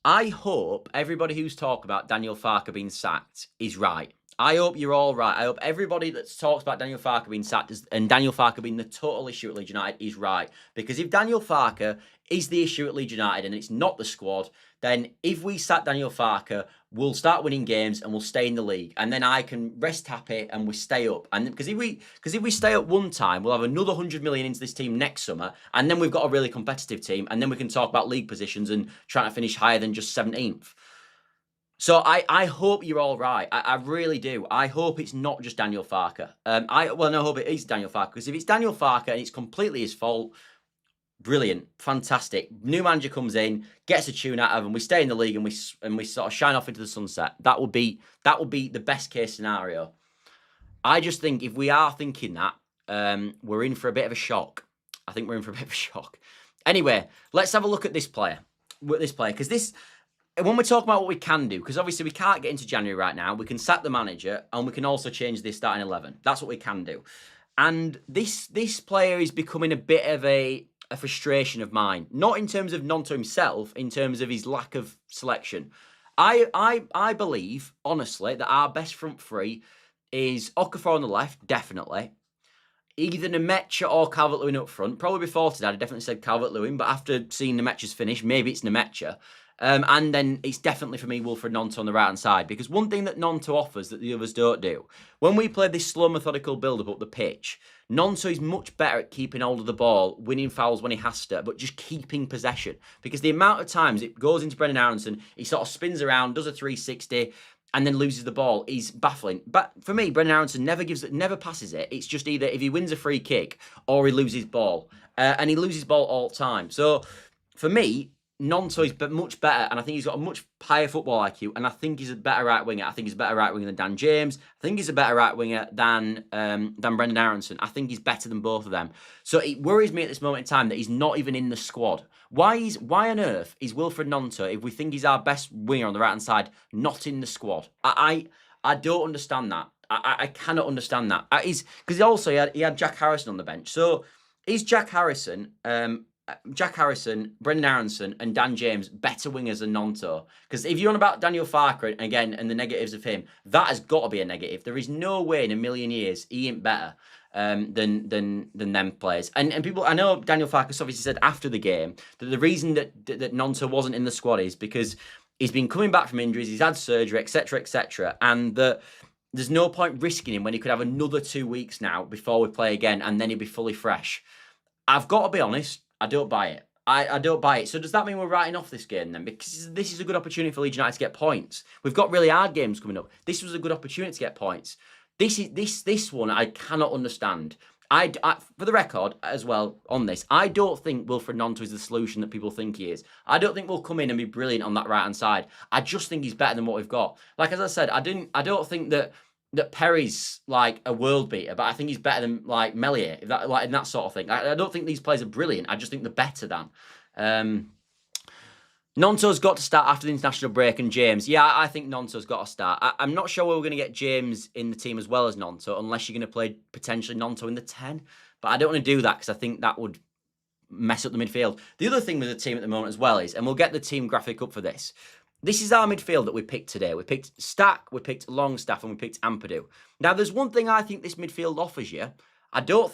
I hope everybody who's talked about Daniel Farke being sacked is right. I hope you're all right. I hope everybody that talks about Daniel Farke being sacked and Daniel Farke being the total issue at Leeds United is right. Because if Daniel Farke is the issue at Leeds United and it's not the squad, then if we sack Daniel Farke, we'll start winning games and we'll stay in the league. And then I can rest happy and we stay up. And because if we stay up one time, we'll have another 100 million into this team next summer. And then we've got a really competitive team. And then we can talk about league positions and trying to finish higher than just 17th. So I hope you're all right. I really do. I hope it's not just Daniel Farke. I hope it is Daniel Farke, because if it's Daniel Farke and it's completely his fault, brilliant, fantastic. New manager comes in, gets a tune out of him, we stay in the league and we sort of shine off into the sunset. That would be the best case scenario. I just think if we are thinking that, we're in for a bit of a shock. I think we're in for a bit of a shock. Anyway, let's have a look at this player. Because this... When we're talking about what we can do, because obviously we can't get into January right now, we can sack the manager and we can also change the starting 11. That's what we can do. And this player is becoming a bit of a frustration of mine. Not in terms of Gnonto himself, in terms of his lack of selection. I believe, honestly, that our best front three is Okafor on the left, definitely. Either Nemec or Calvert-Lewin up front. Probably before today, I definitely said Calvert-Lewin, but after seeing Nemec's finish, maybe it's Nemec. And then it's definitely for me Wilfred Gnonto on the right hand side, because one thing that Gnonto offers that the others don't do, when we play this slow methodical build up the pitch, Gnonto is much better at keeping hold of the ball, winning fouls when he has to, but just keeping possession, because the amount of times it goes into Brendan Aronson, he sort of spins around, does a 360 and then loses the ball is baffling. But for me, Brendan Aronson never passes it. It's just either if he wins a free kick or he loses ball, and he loses ball all the time. So for me, Gnonto is much better, and I think he's got a much higher football IQ, and I think he's a better right winger. I think he's a better right winger than Dan James. I think he's a better right winger than Brendan Aronson. I think he's better than both of them. So it worries me at this moment in time that he's not even in the squad. Why on earth is Wilfred Gnonto, if we think he's our best winger on the right hand side, not in the squad? I don't understand that. I cannot understand that. Because also he had Jack Harrison on the bench. So is Jack Harrison, Brendan Aronson, and Dan James better wingers than Gnonto? Because if you're on about Daniel Farke again and the negatives of him, that has got to be a negative. There is no way in a million years he ain't better than them players. And people, I know Daniel Farke obviously said after the game that the reason that Gnonto wasn't in the squad is because he's been coming back from injuries, he's had surgery, etc., and that there's no point risking him when he could have another 2 weeks now before we play again, and then he'll be fully fresh. I've got to be honest, I don't buy it. I don't buy it. So does that mean we're writing off this game then? Because this is a good opportunity for Leeds United to get points. We've got really hard games coming up. This was a good opportunity to get points. This one I cannot understand. I, for the record, as well, on this, I don't think Wilfried Gnonto is the solution that people think he is. I don't think we'll come in and be brilliant on that right-hand side. I just think he's better than what we've got. Like, as I said, I don't think that Perry's like a world beater, but I think he's better than like Melier, and that sort of thing. I don't think these players are brilliant. I just think they're better than. Gnonto's got to start after the international break, and James. Yeah, I think Gnonto's got to start. I'm not sure we're going to get James in the team as well as Gnonto, unless you're going to play potentially Gnonto in the 10. But I don't want to do that because I think that would mess up the midfield. The other thing with the team at the moment as well is, and we'll get the team graphic up for this, this is our midfield that we picked today. We picked Stack, we picked Longstaff, and we picked Ampadu. Now, there's one thing I think this midfield offers you. I do not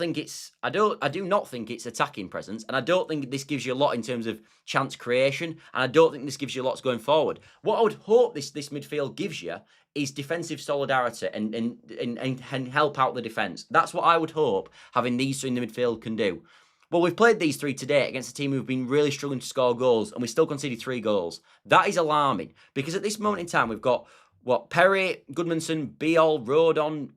think it's attacking presence, and I don't think this gives you a lot in terms of chance creation, and I don't think this gives you lots going forward. What I would hope this midfield gives you is defensive solidarity and help out the defence. That's what I would hope having these three in the midfield can do. Well, we've played these three today against a team who've been really struggling to score goals, and we still conceded 3 goals. That is alarming, because at this moment in time, we've got Perry, Goodmanson, Biol, Rodon,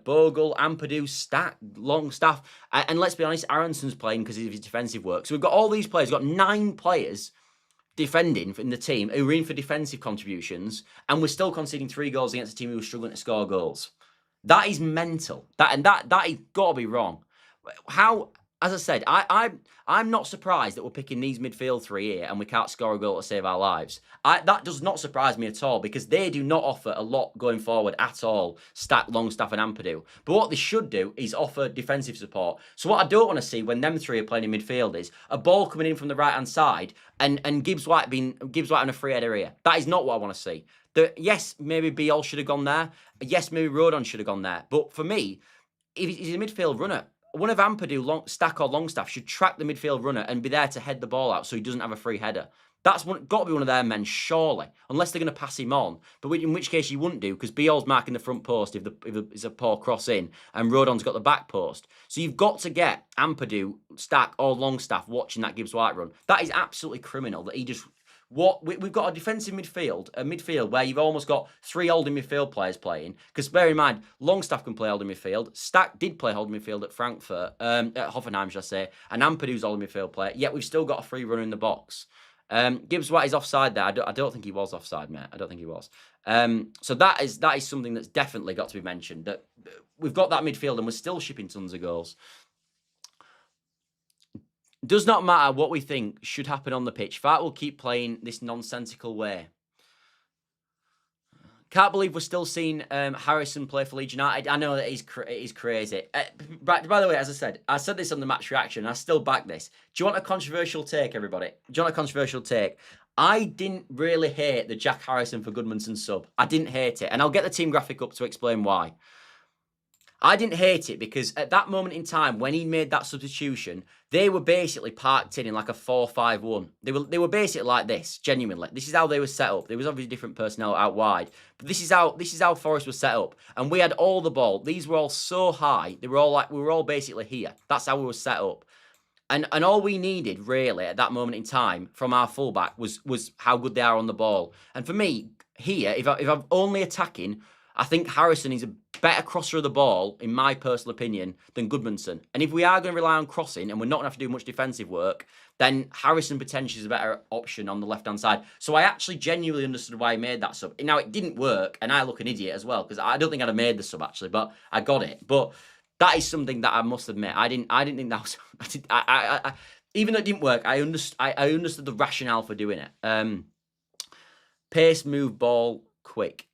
Bogle, Ampadu, Stack, Longstaff, and let's be honest, Aronson's playing because of his defensive work. So we've got all these players, we've got 9 players defending in the team who are in for defensive contributions, and we're still conceding 3 goals against a team who was struggling to score goals. That is mental. That has got to be wrong. How? As I said, I'm not surprised that we're picking these midfield 3 here and we can't score a goal to save our lives. That does not surprise me at all, because they do not offer a lot going forward at all, Stack, Longstaff and Ampadu. But what they should do is offer defensive support. So what I don't want to see when them 3 are playing in midfield is a ball coming in from the right-hand side and Gibbs White on a free header here. That is not what I want to see. Yes, maybe Biol should have gone there. Yes, maybe Rodon should have gone there. But for me, if he's a midfield runner, one of Ampadu, Stack or Longstaff should track the midfield runner and be there to head the ball out so he doesn't have a free header. That's got to be one of their men, surely, unless they're going to pass him on. But in which case you wouldn't do, because Biol's marking the front post if it's a poor cross in, and Rodon's got the back post. So you've got to get Ampadu, Stack or Longstaff watching that Gibbs White run. That is absolutely criminal that he just... We've got a defensive midfield, where you've almost got 3 holding midfield players playing. Because bear in mind, Longstaff can play holding midfield. Stack did play holding midfield at Frankfurt, at Hoffenheim, should I say. And Ampadu's holding midfield player. Yet we've still got a free runner in the box. Gibbs White is offside there. I don't think he was offside, mate. I don't think he was. So that is something that's definitely got to be mentioned. That we've got that midfield and we're still shipping tons of goals. Does not matter what we think should happen on the pitch. Farke will keep playing this nonsensical way. Can't believe we're still seeing Harrison play for Leeds United. I know that it is crazy. By the way, as I said this on the match reaction, and I still back this. Do you want a controversial take, everybody? Do you want a controversial take? I didn't really hate the Jack Harrison for Goodmanson sub. I didn't hate it. And I'll get the team graphic up to explain why. I didn't hate it because at that moment in time, when he made that substitution, they were basically parked in like a 4-5-1. They were basically like this, genuinely. This is how they were set up. There was obviously different personnel out wide, but this is how Forest was set up. And we had all the ball. These were all so high. We were all basically here. That's how we were set up. And all we needed really at that moment in time from our fullback was how good they are on the ball. And for me here, if I'm only attacking, I think Harrison is a better crosser of the ball, in my personal opinion, than Goodmanson. And if we are going to rely on crossing and we're not going to have to do much defensive work, then Harrison potentially is a better option on the left-hand side. So I actually genuinely understood why he made that sub. Now, it didn't work, and I look an idiot as well, because I don't think I'd have made the sub, actually, but I got it. But that is something that I must admit. I didn't think that was... even though it didn't work, I understood the rationale for doing it. Pace, move, ball, quick.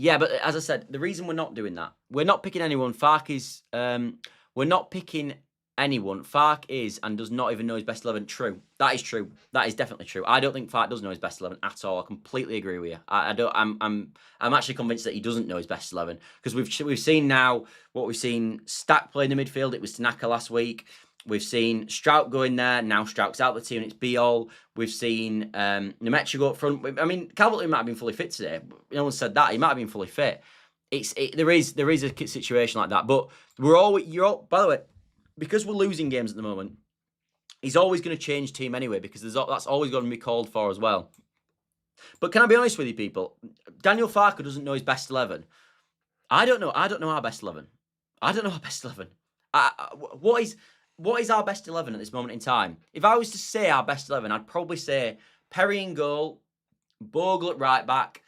Yeah, but as I said, the reason we're not doing that, we're not picking anyone. Farke is, we're not picking anyone. Farke is and does not even know his best 11. True, that is true. That is definitely true. I don't think Farke does know his best 11 at all. I completely agree with you. I don't. I'm actually convinced that he doesn't know his best 11 because we've seen now what we've seen. Stack play in the midfield. It was Tanaka last week. We've seen Strout go in there. Now Strout's out of the team. It's Biol. We've seen Nemecha go up front. I mean, Calvert-Lewin might have been fully fit today. No one said that. He might have been fully fit. There is a situation like that. But by the way, because we're losing games at the moment, he's always going to change team anyway because that's always going to be called for as well. But can I be honest with you, people? Daniel Farke doesn't know his best 11. I don't know our best 11. I don't know our best 11. What is our best 11 at this moment in time? If I was to say our best 11, I'd probably say Perry in goal, Bogle at right back,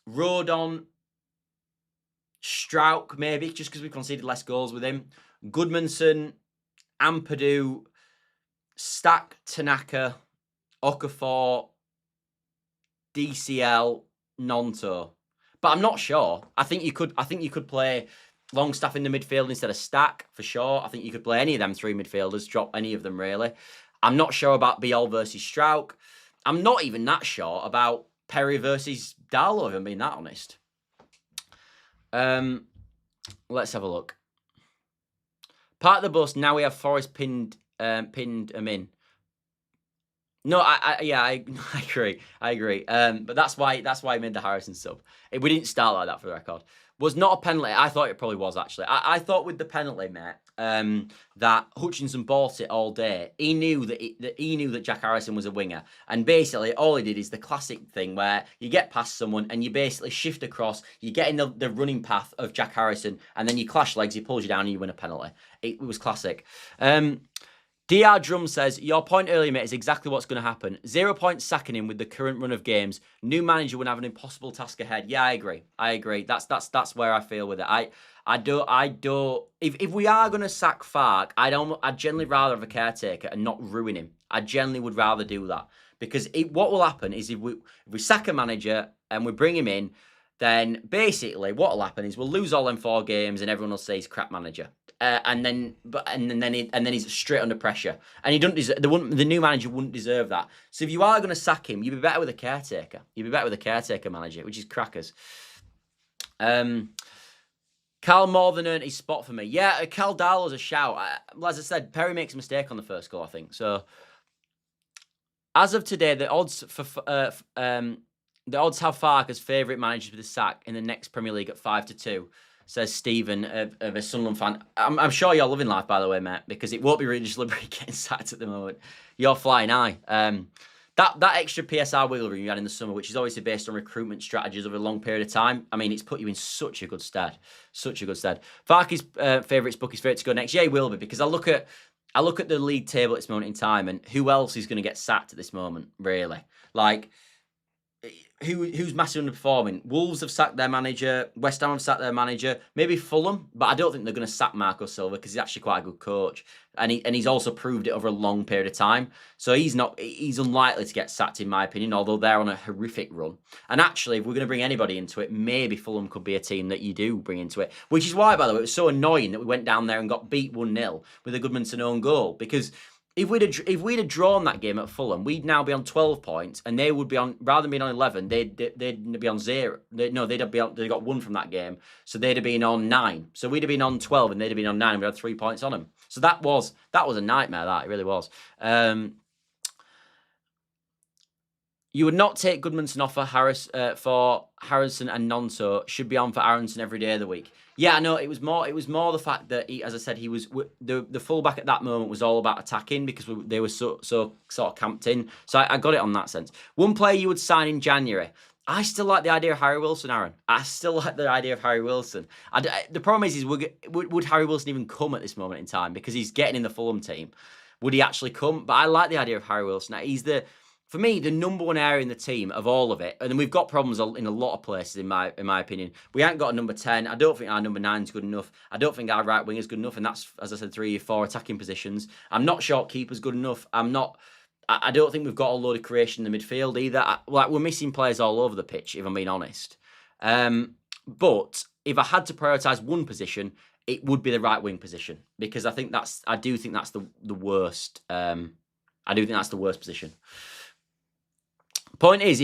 Rodon, Strauch maybe, just because we conceded less goals with him, Goodmanson, Ampadu, Stack, Tanaka, Okafor, DCL, Gnonto. But I'm not sure. I think you could play Longstaff in the midfield instead of Stack, for sure. I think you could play any of them three midfielders, drop any of them, really. I'm not sure about Biol versus Strauch. I'm not even that sure about Perry versus Darlow, if I'm being that honest. Let's have a look. Part of the bus, now we have Forest pinned him in. No, I agree. But that's why I made the Harrison sub. We didn't start like that, for the record. Was not a penalty. I thought it probably was, actually. I thought with the penalty, mate, that Hutchinson bought it all day. He knew that Jack Harrison was a winger. And basically, all he did is the classic thing where you get past someone and you basically shift across, you get in the running path of Jack Harrison, and then you clash legs, he pulls you down and you win a penalty. It was classic. DR Drum says, your point earlier, mate, is exactly what's going to happen. 0 points sacking him with the current run of games. New manager would have an impossible task ahead. Yeah, I agree. That's where I feel with it. I don't. If we are going to sack Farke, I'd generally rather have a caretaker and not ruin him. I generally would rather do that because what will happen is if we sack a manager and we bring him in, then basically what will happen is we'll lose all them 4 games and everyone will say he's crap manager. And then he's straight under pressure, and he doesn't. The new manager wouldn't deserve that. So if you are going to sack him, you'd be better with a caretaker. You'd be better with a caretaker manager, which is crackers. Cal more than earned his spot for me. Yeah, Cal Darlow's a shout. As I said, Perry makes a mistake on the first goal, I think. So as of today, the odds have Farke as favourite manager for the sack in the next Premier League at 5-2. Says Stephen of a Sunderland fan. I'm sure you're loving life, by the way, mate, because it won't be really deliberate getting sacked at the moment. You're flying high. That extra PSR wiggle room you had in the summer, which is obviously based on recruitment strategies over a long period of time. I mean, it's put you in such a good stead. Farke's favourites book is favourite to go next. Yeah, he will be, because I look at the league table at this moment in time, and who else is going to get sacked at this moment, really? Like, who's massively underperforming? Wolves have sacked their manager. West Ham have sacked their manager. Maybe Fulham, but I don't think they're going to sack Marco Silva because he's actually quite a good coach, and he's also proved it over a long period of time. So he's unlikely to get sacked, in my opinion. Although they're on a horrific run. And actually, if we're going to bring anybody into it, maybe Fulham could be a team that you do bring into it. Which is why, by the way, it was so annoying that we went down there and got beat 1-0 with a Goodmanson own goal, because if we'd have drawn that game at Fulham, we'd now be on 12 points, and they would be on, rather than being on 11, they'd be on 0. They got 1 from that game, so they'd have been on 9. So we'd have been on 12, and they'd have been on 9. And we had 3 points on them. So that was a nightmare. That it really was. You would not take Goodmanson off for Harrison and Gnonto. Should be on for Aronson every day of the week. Yeah, no, it was more the fact that as I said, he was the fullback at that moment was all about attacking because they were so sort of camped in. So I got it on that sense. One player you would sign in January. I still like the idea of Harry Wilson, Aaron. I still like the idea of Harry Wilson. The problem is would Harry Wilson even come at this moment in time because he's getting in the Fulham team? Would he actually come? But I like the idea of Harry Wilson. He's for me, the number one area in the team of all of it, and then we've got problems in a lot of places, in my opinion. We ain't got a number 10. I don't think our number 9 is good enough. I don't think our right wing is good enough, and that's, as I said, 3 or 4 attacking positions. I'm not sure keeper's good enough. I don't think we've got a load of creation in the midfield either. We're missing players all over the pitch, if I'm being honest. But if I had to prioritise one position, it would be the right wing position, because I do think that's the worst. I do think that's the worst position. Point is,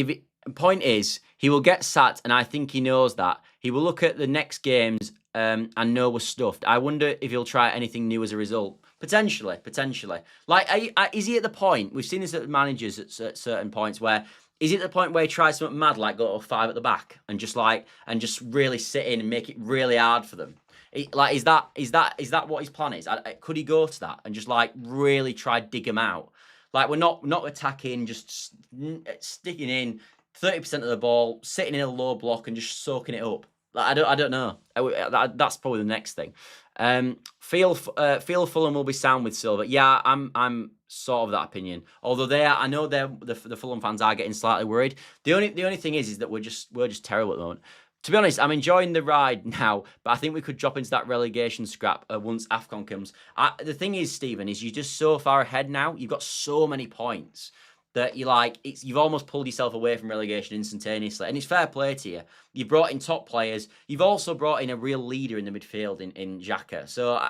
he will get sat, and I think he knows that. He will look at the next games and know we're stuffed. I wonder if he'll try anything new as a result. Potentially. Like, is he at the point? We've seen this at managers at certain points where. Is it the point where he tries something mad, like go to 5 at the back and just really sit in and make it really hard for them? Is that what his plan is? Could he go to that and just like really try dig them out? Like, we're not attacking, just sticking in 30% of the ball, sitting in a low block and just soaking it up. Like, I don't know. That's probably the next thing. Feel Fulham will be sound with Silva. Yeah, I'm sort of that opinion. Although I know the Fulham fans are getting slightly worried. The only thing is that we're just terrible at the moment. To be honest, I'm enjoying the ride now, but I think we could drop into that relegation scrap once AFCON comes. The thing is, Stephen, is you're just so far ahead now. You've got so many points that you've almost pulled yourself away from relegation instantaneously. And it's fair play to you. You've brought in top players. You've also brought in a real leader in the midfield in Xhaka. So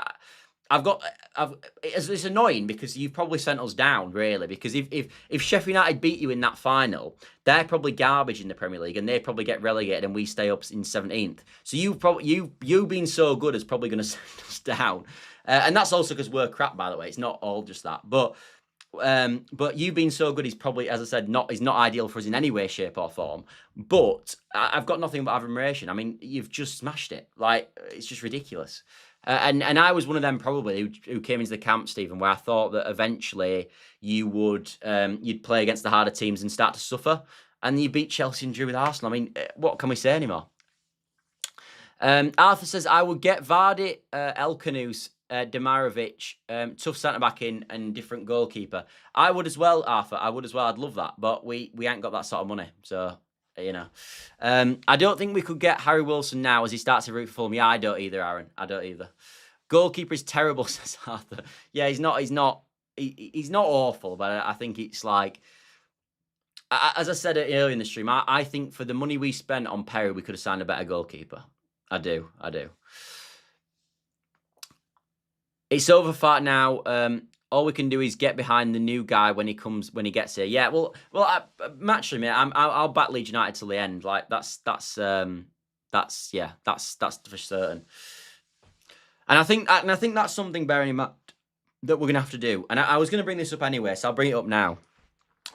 it's annoying because you've probably sent us down, really, because if Sheffield United beat you in that final, they're probably garbage in the Premier League and they probably get relegated and we stay up in 17th. So you being so good is probably going to send us down. And that's also because we're crap, by the way. It's not all just that. But you being so good is probably, as I said, not ideal for us in any way, shape or form. But I've got nothing but admiration. I mean, you've just smashed it. Like, it's just ridiculous. And I was one of them probably who came into the camp, Stephen, where I thought that eventually you'd play against the harder teams and start to suffer. And you beat Chelsea and drew with Arsenal. I mean, what can we say anymore? Arthur says, I would get Vardy, Elkanus, Demarovic, tough centre-back in and different goalkeeper. I would as well, Arthur. I would as well. I'd love that. But we ain't got that sort of money. So, you know. I don't think we could get Harry Wilson now as he starts to root for Fulham. Yeah, I don't either, Aaron. I don't either. Goalkeeper is terrible, says Arthur. Yeah, he's not awful, but I think it's like, as I said earlier in the stream, I think for the money we spent on Perry, we could have signed a better goalkeeper. I do. It's over far now. All we can do is get behind the new guy when he gets here. Yeah, well, naturally, mate, I'll back Leeds United till the end. Like that's for certain. And I think that's something bearing in mind that we're gonna have to do. And I was gonna bring this up anyway, so I'll bring it up now.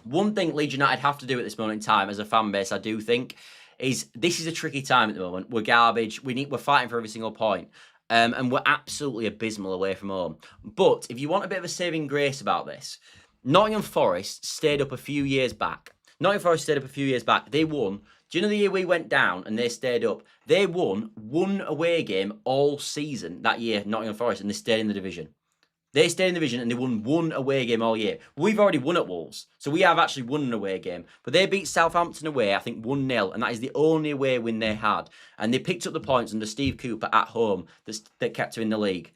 One thing Leeds United have to do at this moment in time, as a fan base, I do think, is this is a tricky time at the moment. We're garbage. We're fighting for every single point. And we're absolutely abysmal away from home. But if you want a bit of a saving grace about this, Nottingham Forest stayed up a few years back. They won. Do you know the year we went down and they stayed up? They won one away game all season that year, Nottingham Forest, and they stayed in the division. They stayed in the division and they won one away game all year. We've already won at Wolves, so we have actually won an away game. But they beat Southampton away, I think 1-0, and that is the only away win they had. And they picked up the points under Steve Cooper at home that kept her in the league.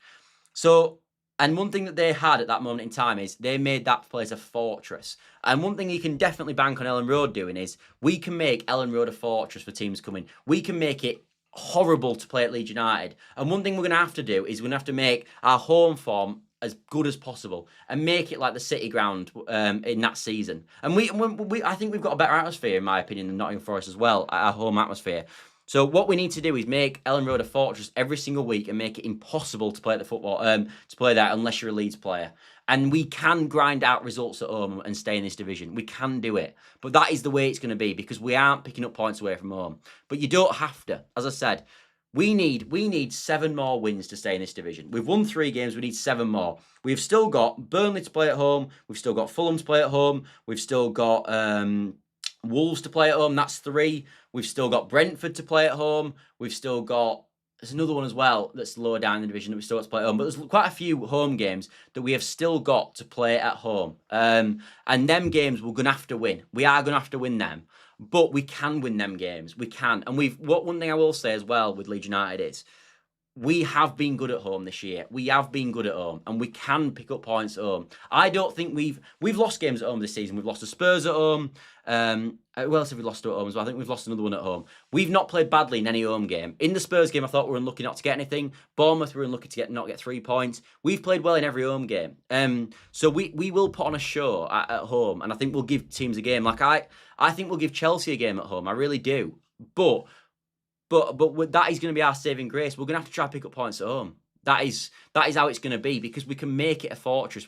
So, and one thing that they had at that moment in time is they made that place a fortress. And one thing you can definitely bank on Elland Road doing is we can make Elland Road a fortress for teams coming. We can make it horrible to play at Leeds United. And one thing we're going to have to do is we're going to have to make our home form as good as possible and make it like the City ground in that season. And I think we've got a better atmosphere, in my opinion, than Nottingham Forest as well, our home atmosphere. So what we need to do is make Elland Road a fortress every single week and make it impossible to play at the football, to play that unless you're a Leeds player. And we can grind out results at home and stay in this division. We can do it. But that is the way it's going to be because we aren't picking up points away from home. But you don't have to. As I said, we need 7 more wins to stay in this division. We've won 3 games. We need 7 more. We've still got Burnley to play at home. We've still got Fulham to play at home. We've still got Wolves to play at home. That's 3. We've still got Brentford to play at home. We've still got... There's another one as well that's lower down in the division that we've still got to play at home. But there's quite a few home games that we have still got to play at home. And them games we're going to have to win. We are going to have to win them. But we can win them games. We can. And one thing I will say as well with Leeds United is we have been good at home this year. We have been good at home, and we can pick up points at home. I don't think we've lost games at home this season. We've lost to Spurs at home. Who else have we lost at home as well? I think we've lost another one at home. We've not played badly in any home game. In the Spurs game, I thought we were unlucky not to get anything. Bournemouth were unlucky to not get 3 points. We've played well in every home game. So we will put on a show at home, and I think we'll give teams a game. Like I think we'll give Chelsea a game at home. I really do. But that is going to be our saving grace. We're going to have to try to pick up points at home. That is how it's going to be, because we can make it a fortress.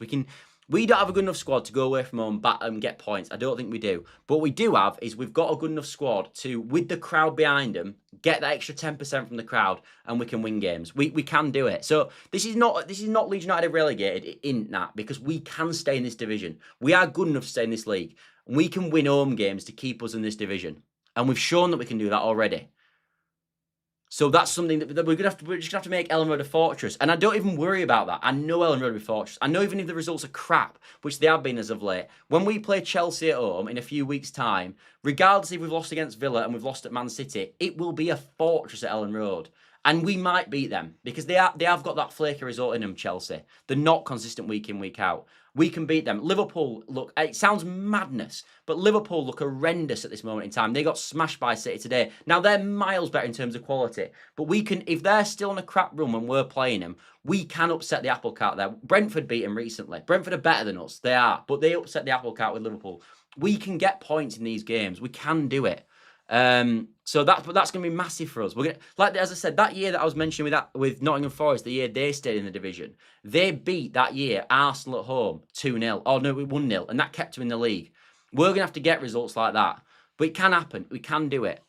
We don't have a good enough squad to go away from home and get points. I don't think we do. But what we do have is we've got a good enough squad to, with the crowd behind them, get that extra 10% from the crowd, and we can win games. We can do it. So this is not Leeds United relegated in that, because we can stay in this division. We are good enough to stay in this league. And we can win home games to keep us in this division. And we've shown that we can do that already. So that's something that we're just going to have to make Elland Road a fortress. And I don't even worry about that. I know Elland Road will be a fortress. I know even if the results are crap, which they have been as of late, when we play Chelsea at home in a few weeks' time, regardless if we've lost against Villa and we've lost at Man City, it will be a fortress at Elland Road. And we might beat them, because they have got that flaky result in them, Chelsea. They're not consistent week in, week out. We can beat them. Liverpool, look, it sounds madness, but Liverpool look horrendous at this moment in time. They got smashed by City today. Now, they're miles better in terms of quality, but we can, if they're still on a crap run when we're playing them, we can upset the apple cart there. Brentford beat them recently. Brentford are better than us. They are, but they upset the apple cart with Liverpool. We can get points in these games. We can do it. So that's going to be massive for us. We're going to, like, as I said, that year that I was mentioning with Nottingham Forest, the year they stayed in the division, they beat that year Arsenal at home 2-0. Oh no, 1-0, and that kept them in the league. We're going to have to get results like that, but it can happen. We can do it.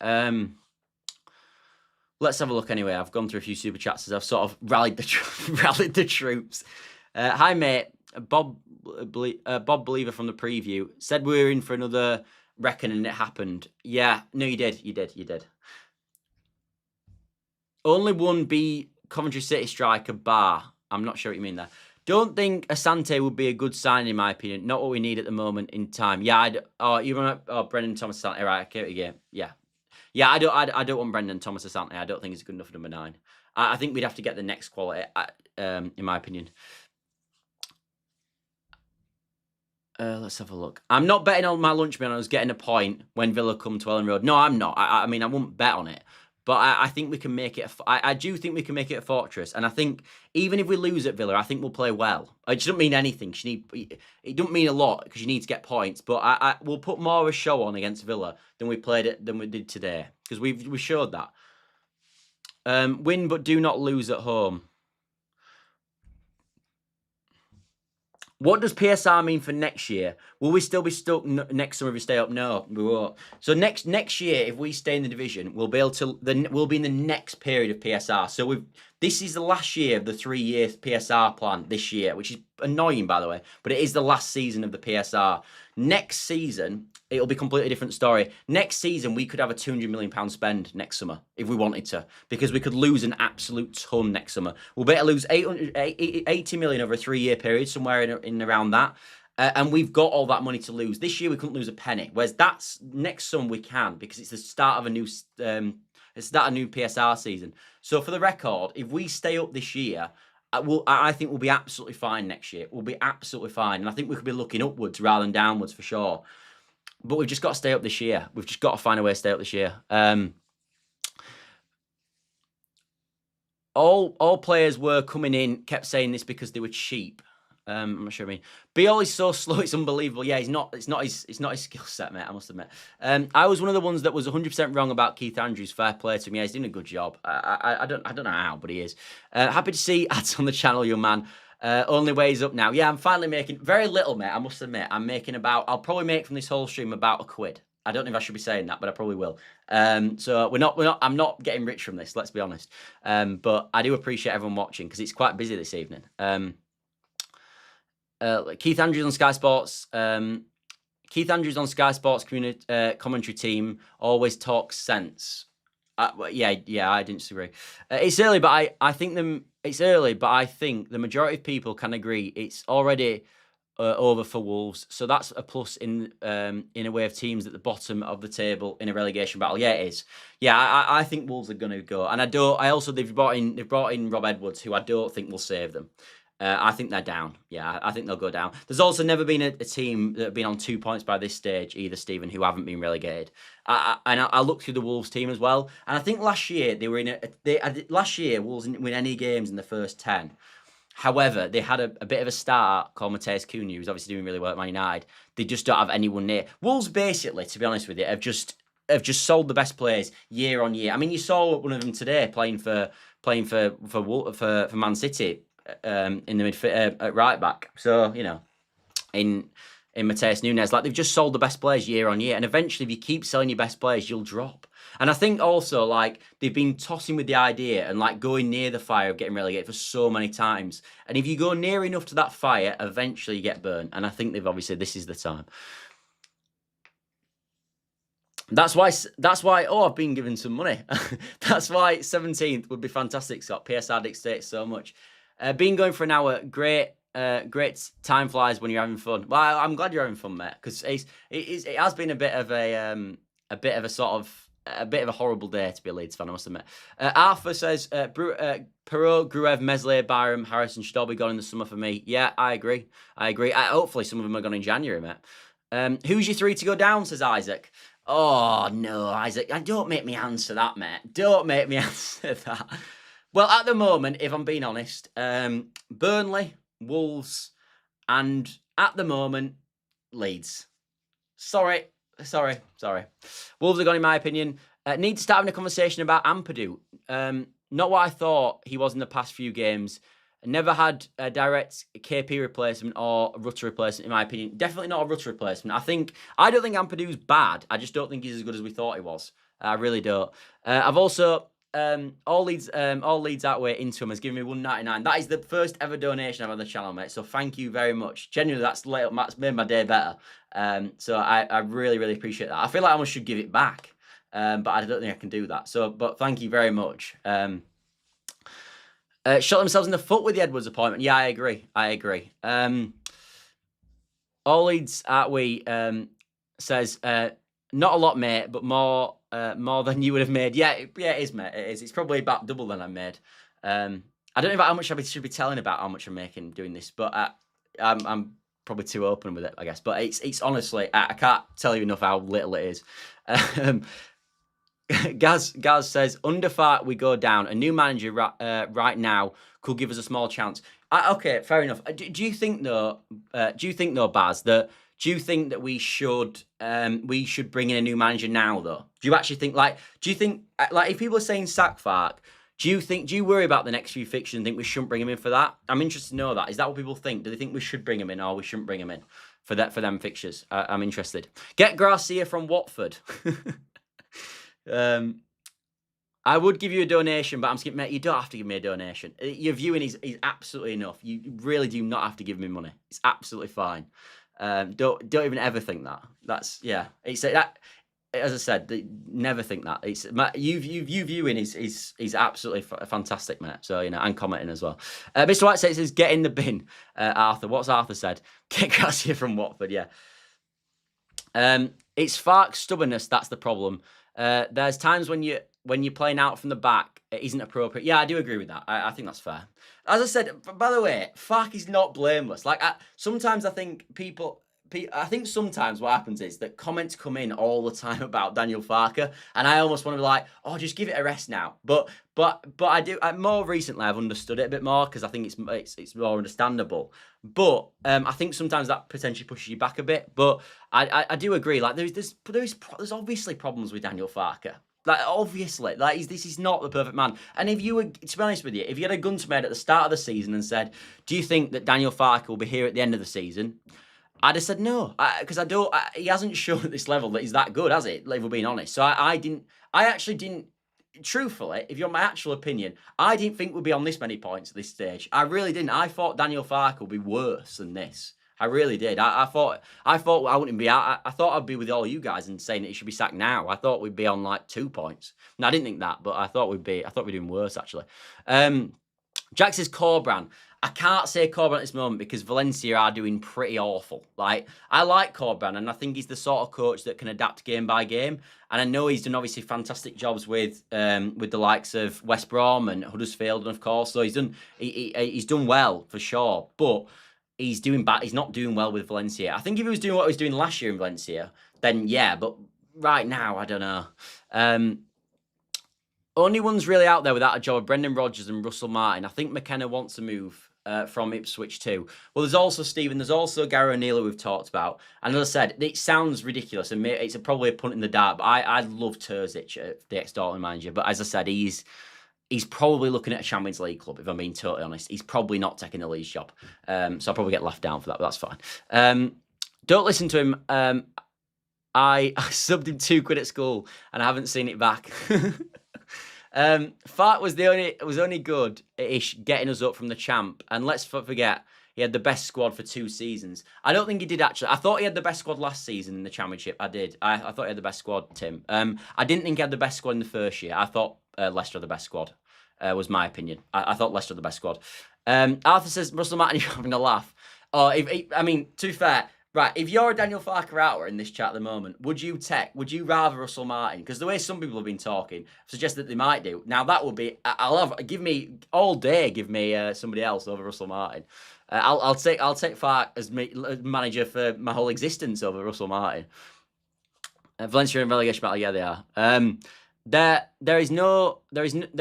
Let's have a look anyway. I've gone through a few super chats as I've sort of rallied the troops. Hi mate, Bob Believer from the preview said we were in for another reckon, and it happened. Yeah, no, you did. Only one B Coventry City striker bar. I'm not sure what you mean there. Don't think Asante would be a good sign in my opinion. Not what we need at the moment in time. Yeah, you remember Brendan Thomas Asante, right? Okay, again. Yeah. I don't want Brendan Thomas Asante. I don't think he's good enough for number 9. I think we'd have to get the next quality, in my opinion. Let's have a look. I'm not betting on my lunch meal. I was getting a point when Villa come to Elland Road. No, I'm not. I mean, I wouldn't bet on it. But I think we can make it. I do think we can make it a fortress. And I think even if we lose at Villa, I think we'll play well. It doesn't mean anything. It doesn't mean a lot, because you need to get points. But we'll put more of a show on against Villa than we did today, because we showed that. Win but do not lose at home. What does PSR mean for next year? Will we still be stuck next summer if we stay up? No, we won't. So next year, if we stay in the division, we'll be able to. We'll be in the next period of PSR. So this is the last year of the 3-year PSR plan this year, which is annoying, by the way. But it is the last season of the PSR. Next season, it'll be a completely different story. Next season, we could have a £200 million spend next summer if we wanted to, because we could lose an absolute ton next summer. We'll better lose 80 million over a 3-year period, somewhere in around that. And we've got all that money to lose. This year, we couldn't lose a penny. Whereas that's next summer we can, because it's the start of a new PSR season. So for the record, if we stay up this year, I think we'll be absolutely fine next year. We'll be absolutely fine. And I think we could be looking upwards rather than downwards for sure. But we've just got to stay up this year. We've just got to find a way to stay up this year. All players were coming in, kept saying this because they were cheap. I'm not sure what I mean. Beal is so slow, it's unbelievable. Yeah, it's not his skill set, mate, I must admit. I was one of the ones that was 100% wrong about Keith Andrews. Fair play to him. Yeah, he's doing a good job. I don't know how, but he is. Happy to see ads on the channel, young man. Only ways up now. Yeah, I'm finally making very little, mate. I must admit, I'm making I'll probably make from this whole stream about £1. I don't know if I should be saying that, but I probably will. So I'm not getting rich from this, let's be honest. But I do appreciate everyone watching, because it's quite busy this evening. Keith Andrews on Sky Sports. Keith Andrews on Sky Sports commentary team always talks sense. Yeah, I didn't disagree. It's early, but I think the majority of people can agree it's already over for Wolves. So that's a plus in a way of teams at the bottom of the table in a relegation battle. Yeah, it is. Yeah, I think Wolves are going to go, and they've brought in Rob Edwards, who I don't think will save them. I think they're down. Yeah, I think they'll go down. There's also never been a team that have been on 2 points by this stage either, Stephen, who haven't been relegated. I looked through the Wolves team as well, and I think last year they were last year Wolves didn't win any games in the first 10. However, they had a bit of a start called Mateus Cunha, who's obviously doing really well at Man United. They just don't have anyone near. Wolves, basically, to be honest with you, have just sold the best players year on year. I mean, you saw one of them today playing for Man City in the midfield at right back. So in Mateus Nunes, like they've just sold the best players year on year, and eventually, if you keep selling your best players, you'll drop. And I think also, like, they've been tossing with the idea and, like, going near the fire of getting relegated for so many times. And if you go near enough to that fire, eventually you get burned. And I think this is the time. That's why, I've been given some money. That's why 17th would be fantastic, Scott. PSR dictates so much. Been going for an hour, great time flies when you're having fun. Well, I'm glad you're having fun, mate, because it has been a bit of a horrible day to be a Leeds fan, I must admit. Arthur says, Perot, Gruev, Meslier, Byram, Harrison should all be gone in the summer for me. Yeah, I agree. Hopefully some of them are gone in January, mate. Who's your 3 to go down, says Isaac. Oh, no, Isaac. Don't make me answer that, mate. Don't make me answer that. Well, at the moment, if I'm being honest, Burnley, Wolves, and at the moment, Leeds. Sorry. Wolves are gone, in my opinion. Need to start having a conversation about Ampadu. Not what I thought he was in the past few games. Never had a direct KP replacement or a Rutter replacement, in my opinion. Definitely not a Rutter replacement. I don't think Ampadu's bad. I just don't think he's as good as we thought he was. I really don't. I've also all Leeds outweigh into him has given me $1.99. That is the first ever donation I've had on the channel, mate. So thank you very much. Genuinely, that's made my day better. So I really, really appreciate that. I feel like I almost should give it back, but I don't think I can do that. So, but thank you very much. Shot themselves in the foot with the Edwards appointment. Yeah, I agree. All Leeds says, not a lot, mate, but more than you would have made. Yeah, it is, mate. It is. It's probably about double than I made. I don't know about how much I should be telling about how much I'm making doing this, but I'm probably too open with it, I guess. But it's honestly, I can't tell you enough how little it is. Gaz says, under Farke we go down. A new manager right now could give us a small chance. Okay, fair enough. Do you think though, Baz, that we should bring in a new manager now though? Do you actually think if people are saying sack Farke, do you worry about the next few fixtures and think we shouldn't bring him in for that? I'm interested to know that. Is that what people think? Do they think we should bring him in or we shouldn't bring him in for them fixtures? I'm interested. Get Garcia from Watford. I would give you a donation, but I'm skipping, mate. You don't have to give me a donation. Your viewing is absolutely enough. You really do not have to give me money. It's absolutely fine. Don't even ever think that. That's It's that. As I said, never think that. It's you viewing is absolutely fantastic, mate. So and commenting as well. Mr. White says get in the bin. Arthur, what's Arthur said? Get Garcia from Watford. Yeah. It's Farke's stubbornness that's the problem. There's times when you're playing out from the back, it isn't appropriate. Yeah, I do agree with that. I think that's fair. As I said, by the way, Farke is not blameless. Like sometimes I think sometimes what happens is that comments come in all the time about Daniel Farke, and I almost want to be like, oh, just give it a rest now. But I do. More recently, I've understood it a bit more because I think it's more understandable. But I think sometimes that potentially pushes you back a bit. But I do agree. Like there's obviously problems with Daniel Farke. Like obviously, this is not the perfect man. And if you were, to be honest with you, if you had a gun to my head at the start of the season and said, do you think that Daniel Farke will be here at the end of the season? I'd have said no, because he hasn't shown at this level that he's that good, has he? If we're being honest. So I actually didn't, truthfully, if you want my actual opinion, I didn't think we'd be on this many points at this stage. I really didn't. I thought Daniel Farke would be worse than this. I really did. I thought I wouldn't be out. I thought I'd be with all you guys and saying that he should be sacked now. I thought we'd be on like 2 points. No, I didn't think that, but I thought we'd be doing worse actually. Jack says Corbran. I can't say Corberan at this moment because Valencia are doing pretty awful. Like, I like Corberan, and I think he's the sort of coach that can adapt game by game. And I know he's done obviously fantastic jobs with the likes of West Brom and Huddersfield, and of course, so he's done well for sure. But he's doing bad. He's not doing well with Valencia. I think if he was doing what he was doing last year in Valencia, then yeah. But right now, I don't know. Only ones really out there without a job are Brendan Rodgers and Russell Martin. I think McKenna wants to move from Ipswich too. Well, there's also Stephen. There's also Gary O'Neill who we've talked about. And as I said, it sounds ridiculous and it's probably a punt in the dark. But I love Terzic at the ex-Dortmund manager. But as I said, he's probably looking at a Champions League club. If I'm being totally honest, he's probably not taking the Leeds job. So I'll probably get left down for that. But that's fine. Don't listen to him. I subbed him £2 at school and I haven't seen it back. Farke was only good-ish getting us up from the champ, and let's forget he had the best squad for 2 seasons. I don't think he did actually. I thought he had the best squad last season in the Championship. I did. I thought he had the best squad, Tim. I didn't think he had the best squad in the first year. I thought Leicester had the best squad. Was my opinion. I thought Leicester had the best squad. Arthur says Russell Martin, you're having a laugh. Oh, I mean, to be fair. Right, if you're a Daniel Farke outer in this chat at the moment, would you rather Russell Martin? Because the way some people have been talking suggests that they might do. Now that would be, give me somebody else over Russell Martin. I'll take Farke as manager for my whole existence over Russell Martin. Valencia in relegation battle, yeah, they are. There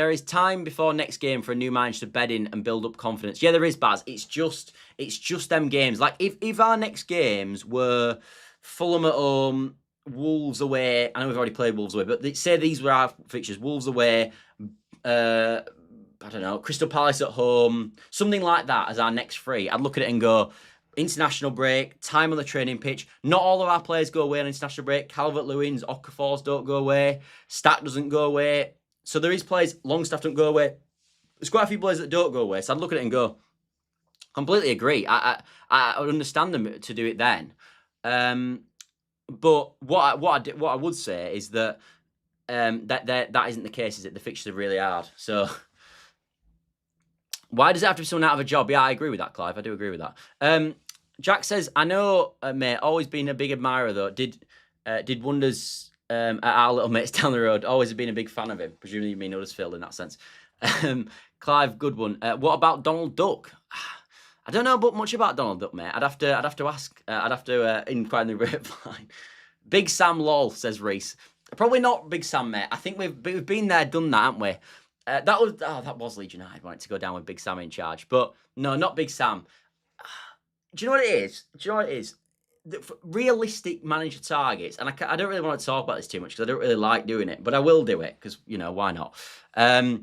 is time before next game for a new manager to bed in and build up confidence. Yeah, there is, Baz. It's just them games. Like if our next games were Fulham at home, Wolves away. I know we've already played Wolves away, but say these were our fixtures: Wolves away. I don't know, Crystal Palace at home, something like that as our next 3. I'd look at it and go, international break, time on the training pitch. Not all of our players go away on international break. Calvert-Lewin's, Okafors don't go away. Stack doesn't go away. So there is players, Longstaff don't go away. There's quite a few players that don't go away. So I'd look at it and go, completely agree. I would understand them to do it then. But what I would say is that that isn't the case, is it? The fixtures are really hard. So why does it have to be someone out of a job? Yeah, I agree with that, Clive. I do agree with that. Jack says, I know, mate, always been a big admirer, though. Did wonders at our little mates down the road. Always been a big fan of him. Presumably you mean Huddersfield in that sense. Clive, good one. What about Donald Duck? I don't know much about Donald Duck, mate. I'd have to ask. I'd have to inquire in the grapevine. Big Sam lol, says Reese. Probably not Big Sam, mate. I think we've been there, done that, haven't we? That was Leeds United. Wanted to go down with Big Sam in charge, but no, not Big Sam. Do you know what it is? Realistic manager targets, and I don't really want to talk about this too much because I don't really like doing it, but I will do it because why not? I'm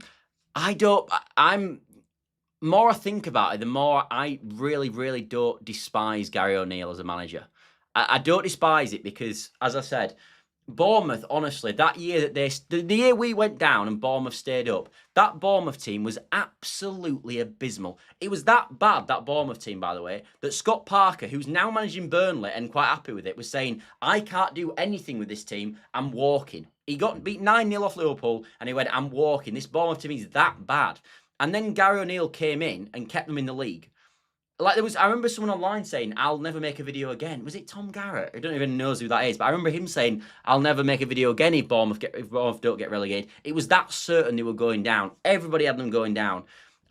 more I think about it, the more I really, really don't despise Gary O'Neill as a manager. I don't despise it because, as I said, Bournemouth, honestly, that year that the year we went down and Bournemouth stayed up, that Bournemouth team was absolutely abysmal. It was that bad, that Bournemouth team, by the way, that Scott Parker, who's now managing Burnley and quite happy with it, was saying, I can't do anything with this team, I'm walking. He got beat 9-0 off Liverpool and he went, I'm walking. This Bournemouth team is that bad. And then Gary O'Neill came in and kept them in the league. Like I remember someone online saying, I'll never make a video again. Was it Tom Garrett? I don't even know who that is, but I remember him saying, I'll never make a video again if Bournemouth don't get relegated. It was that certain they were going down. Everybody had them going down.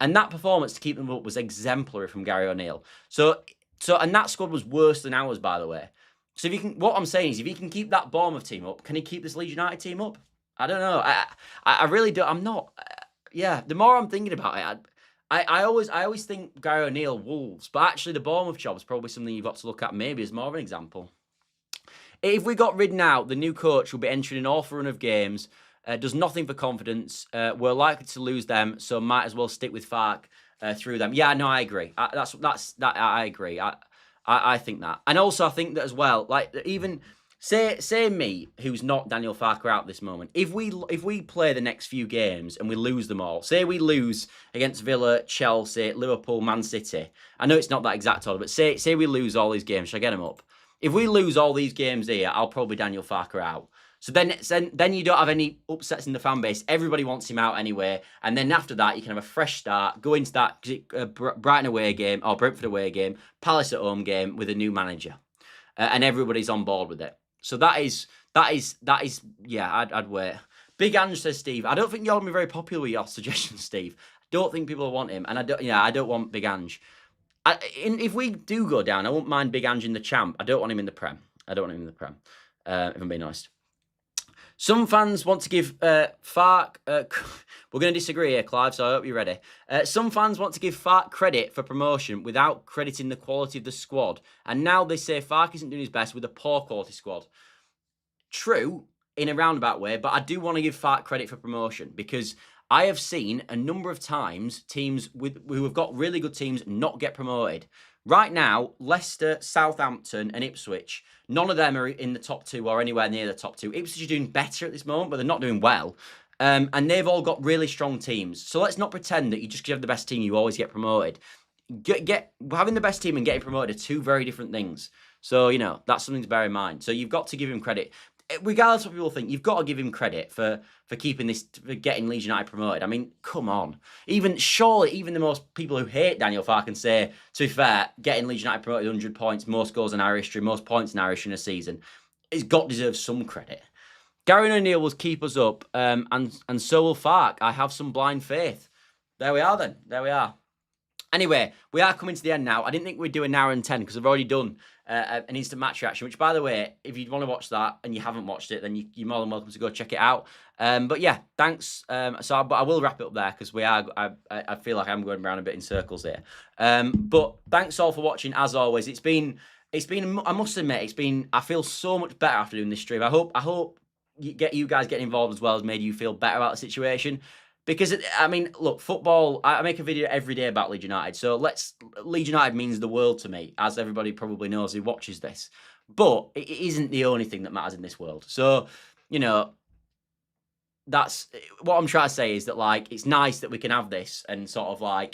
And that performance to keep them up was exemplary from Gary O'Neill. And that squad was worse than ours, by the way. So what I'm saying is, if he can keep that Bournemouth team up, can he keep this Leeds United team up? I don't know. I really don't. I'm not. Yeah, the more I'm thinking about it, I always think Gary O'Neill, Wolves, but actually the Bournemouth job is probably something you've got to look at maybe as more of an example. If we got ridden out, the new coach will be entering an awful run of games, does nothing for confidence, we're likely to lose them, so might as well stick with Farke through them. Yeah, no, I agree. I agree. I think that. And also I think that as well, like even... Say me, who's not Daniel Farke out this moment. If we play the next few games and we lose them all, say we lose against Villa, Chelsea, Liverpool, Man City. I know it's not that exact order, but say we lose all these games. Shall I get them up? If we lose all these games here, I'll probably Daniel Farke out. So then you don't have any upsets in the fan base. Everybody wants him out anyway. And then after that, you can have a fresh start, go into that Brighton away game or Brentford away game, Palace at home game with a new manager. And everybody's on board with it. So that is, yeah, I'd wait. Big Ange, says Steve. I don't think you're going to be very popular with your suggestions, Steve. I don't think people want him. And I don't want Big Ange. If we do go down, I won't mind Big Ange in the champ. I don't want him in the Prem. If I'm being honest. Some fans want to give Farke... we're going to disagree here, Clive, so I hope you're ready. Some fans want to give Farke credit for promotion without crediting the quality of the squad. And now they say Farke isn't doing his best with a poor quality squad. True, in a roundabout way, but I do want to give Farke credit for promotion because I have seen a number of times teams who have got really good teams not get promoted. Right now, Leicester, Southampton and Ipswich, none of them are in the top 2 or anywhere near the top 2. Ipswich are doing better at this moment, but they're not doing well. And they've all got really strong teams. So let's not pretend that you just have the best team, you always get promoted. Having the best team and getting promoted are 2 very different things. So, that's something to bear in mind. So you've got to give him credit. Regardless of what people think, you've got to give him credit for getting Leeds United promoted. I mean, come on. Surely even the most people who hate Daniel Farke can say, to be fair, getting Leeds United promoted 100 points, most goals in our history, most points in our history in a season, it's got to deserve some credit. Gary O'Neill will keep us up, and so will Farke. I have some blind faith. There we are then. There we are. Anyway, we are coming to the end now. I didn't think we'd do an hour and 10 because I've already done an instant match reaction, which, by the way, if you want to watch that and you haven't watched it, then you're more than welcome to go check it out. But yeah, thanks. But I will wrap it up there because I feel like I'm going around a bit in circles here. But thanks all for watching. As always, it's been. I must admit, I feel so much better after doing this stream. I hope you guys getting involved as well has made you feel better about the situation. Because, look, football, I make a video every day about Leeds United. So Leeds United means the world to me, as everybody probably knows who watches this. But it isn't the only thing that matters in this world. So, that's what I'm trying to say is that, it's nice that we can have this and sort of,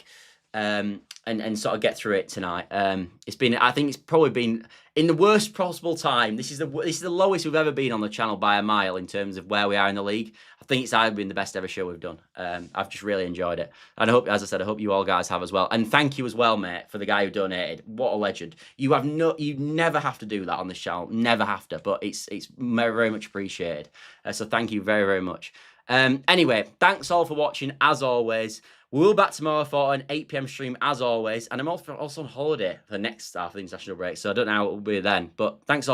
and sort of get through it tonight. I think it's probably been in the worst possible time. This is the lowest we've ever been on the channel by a mile in terms of where we are in the league. I think it's either been the best ever show we've done. I've just really enjoyed it. And I hope, as I said, I hope you all guys have as well. And thank you as well, mate, for the guy who donated. What a legend. You never have to do that on this channel. Never have to, but it's very, very much appreciated. So thank you very, very much. Anyway, thanks all for watching as always. We'll be back tomorrow for an 8 PM stream as always. And I'm also on holiday for the next half of the international break. So I don't know how it will be then. But thanks all.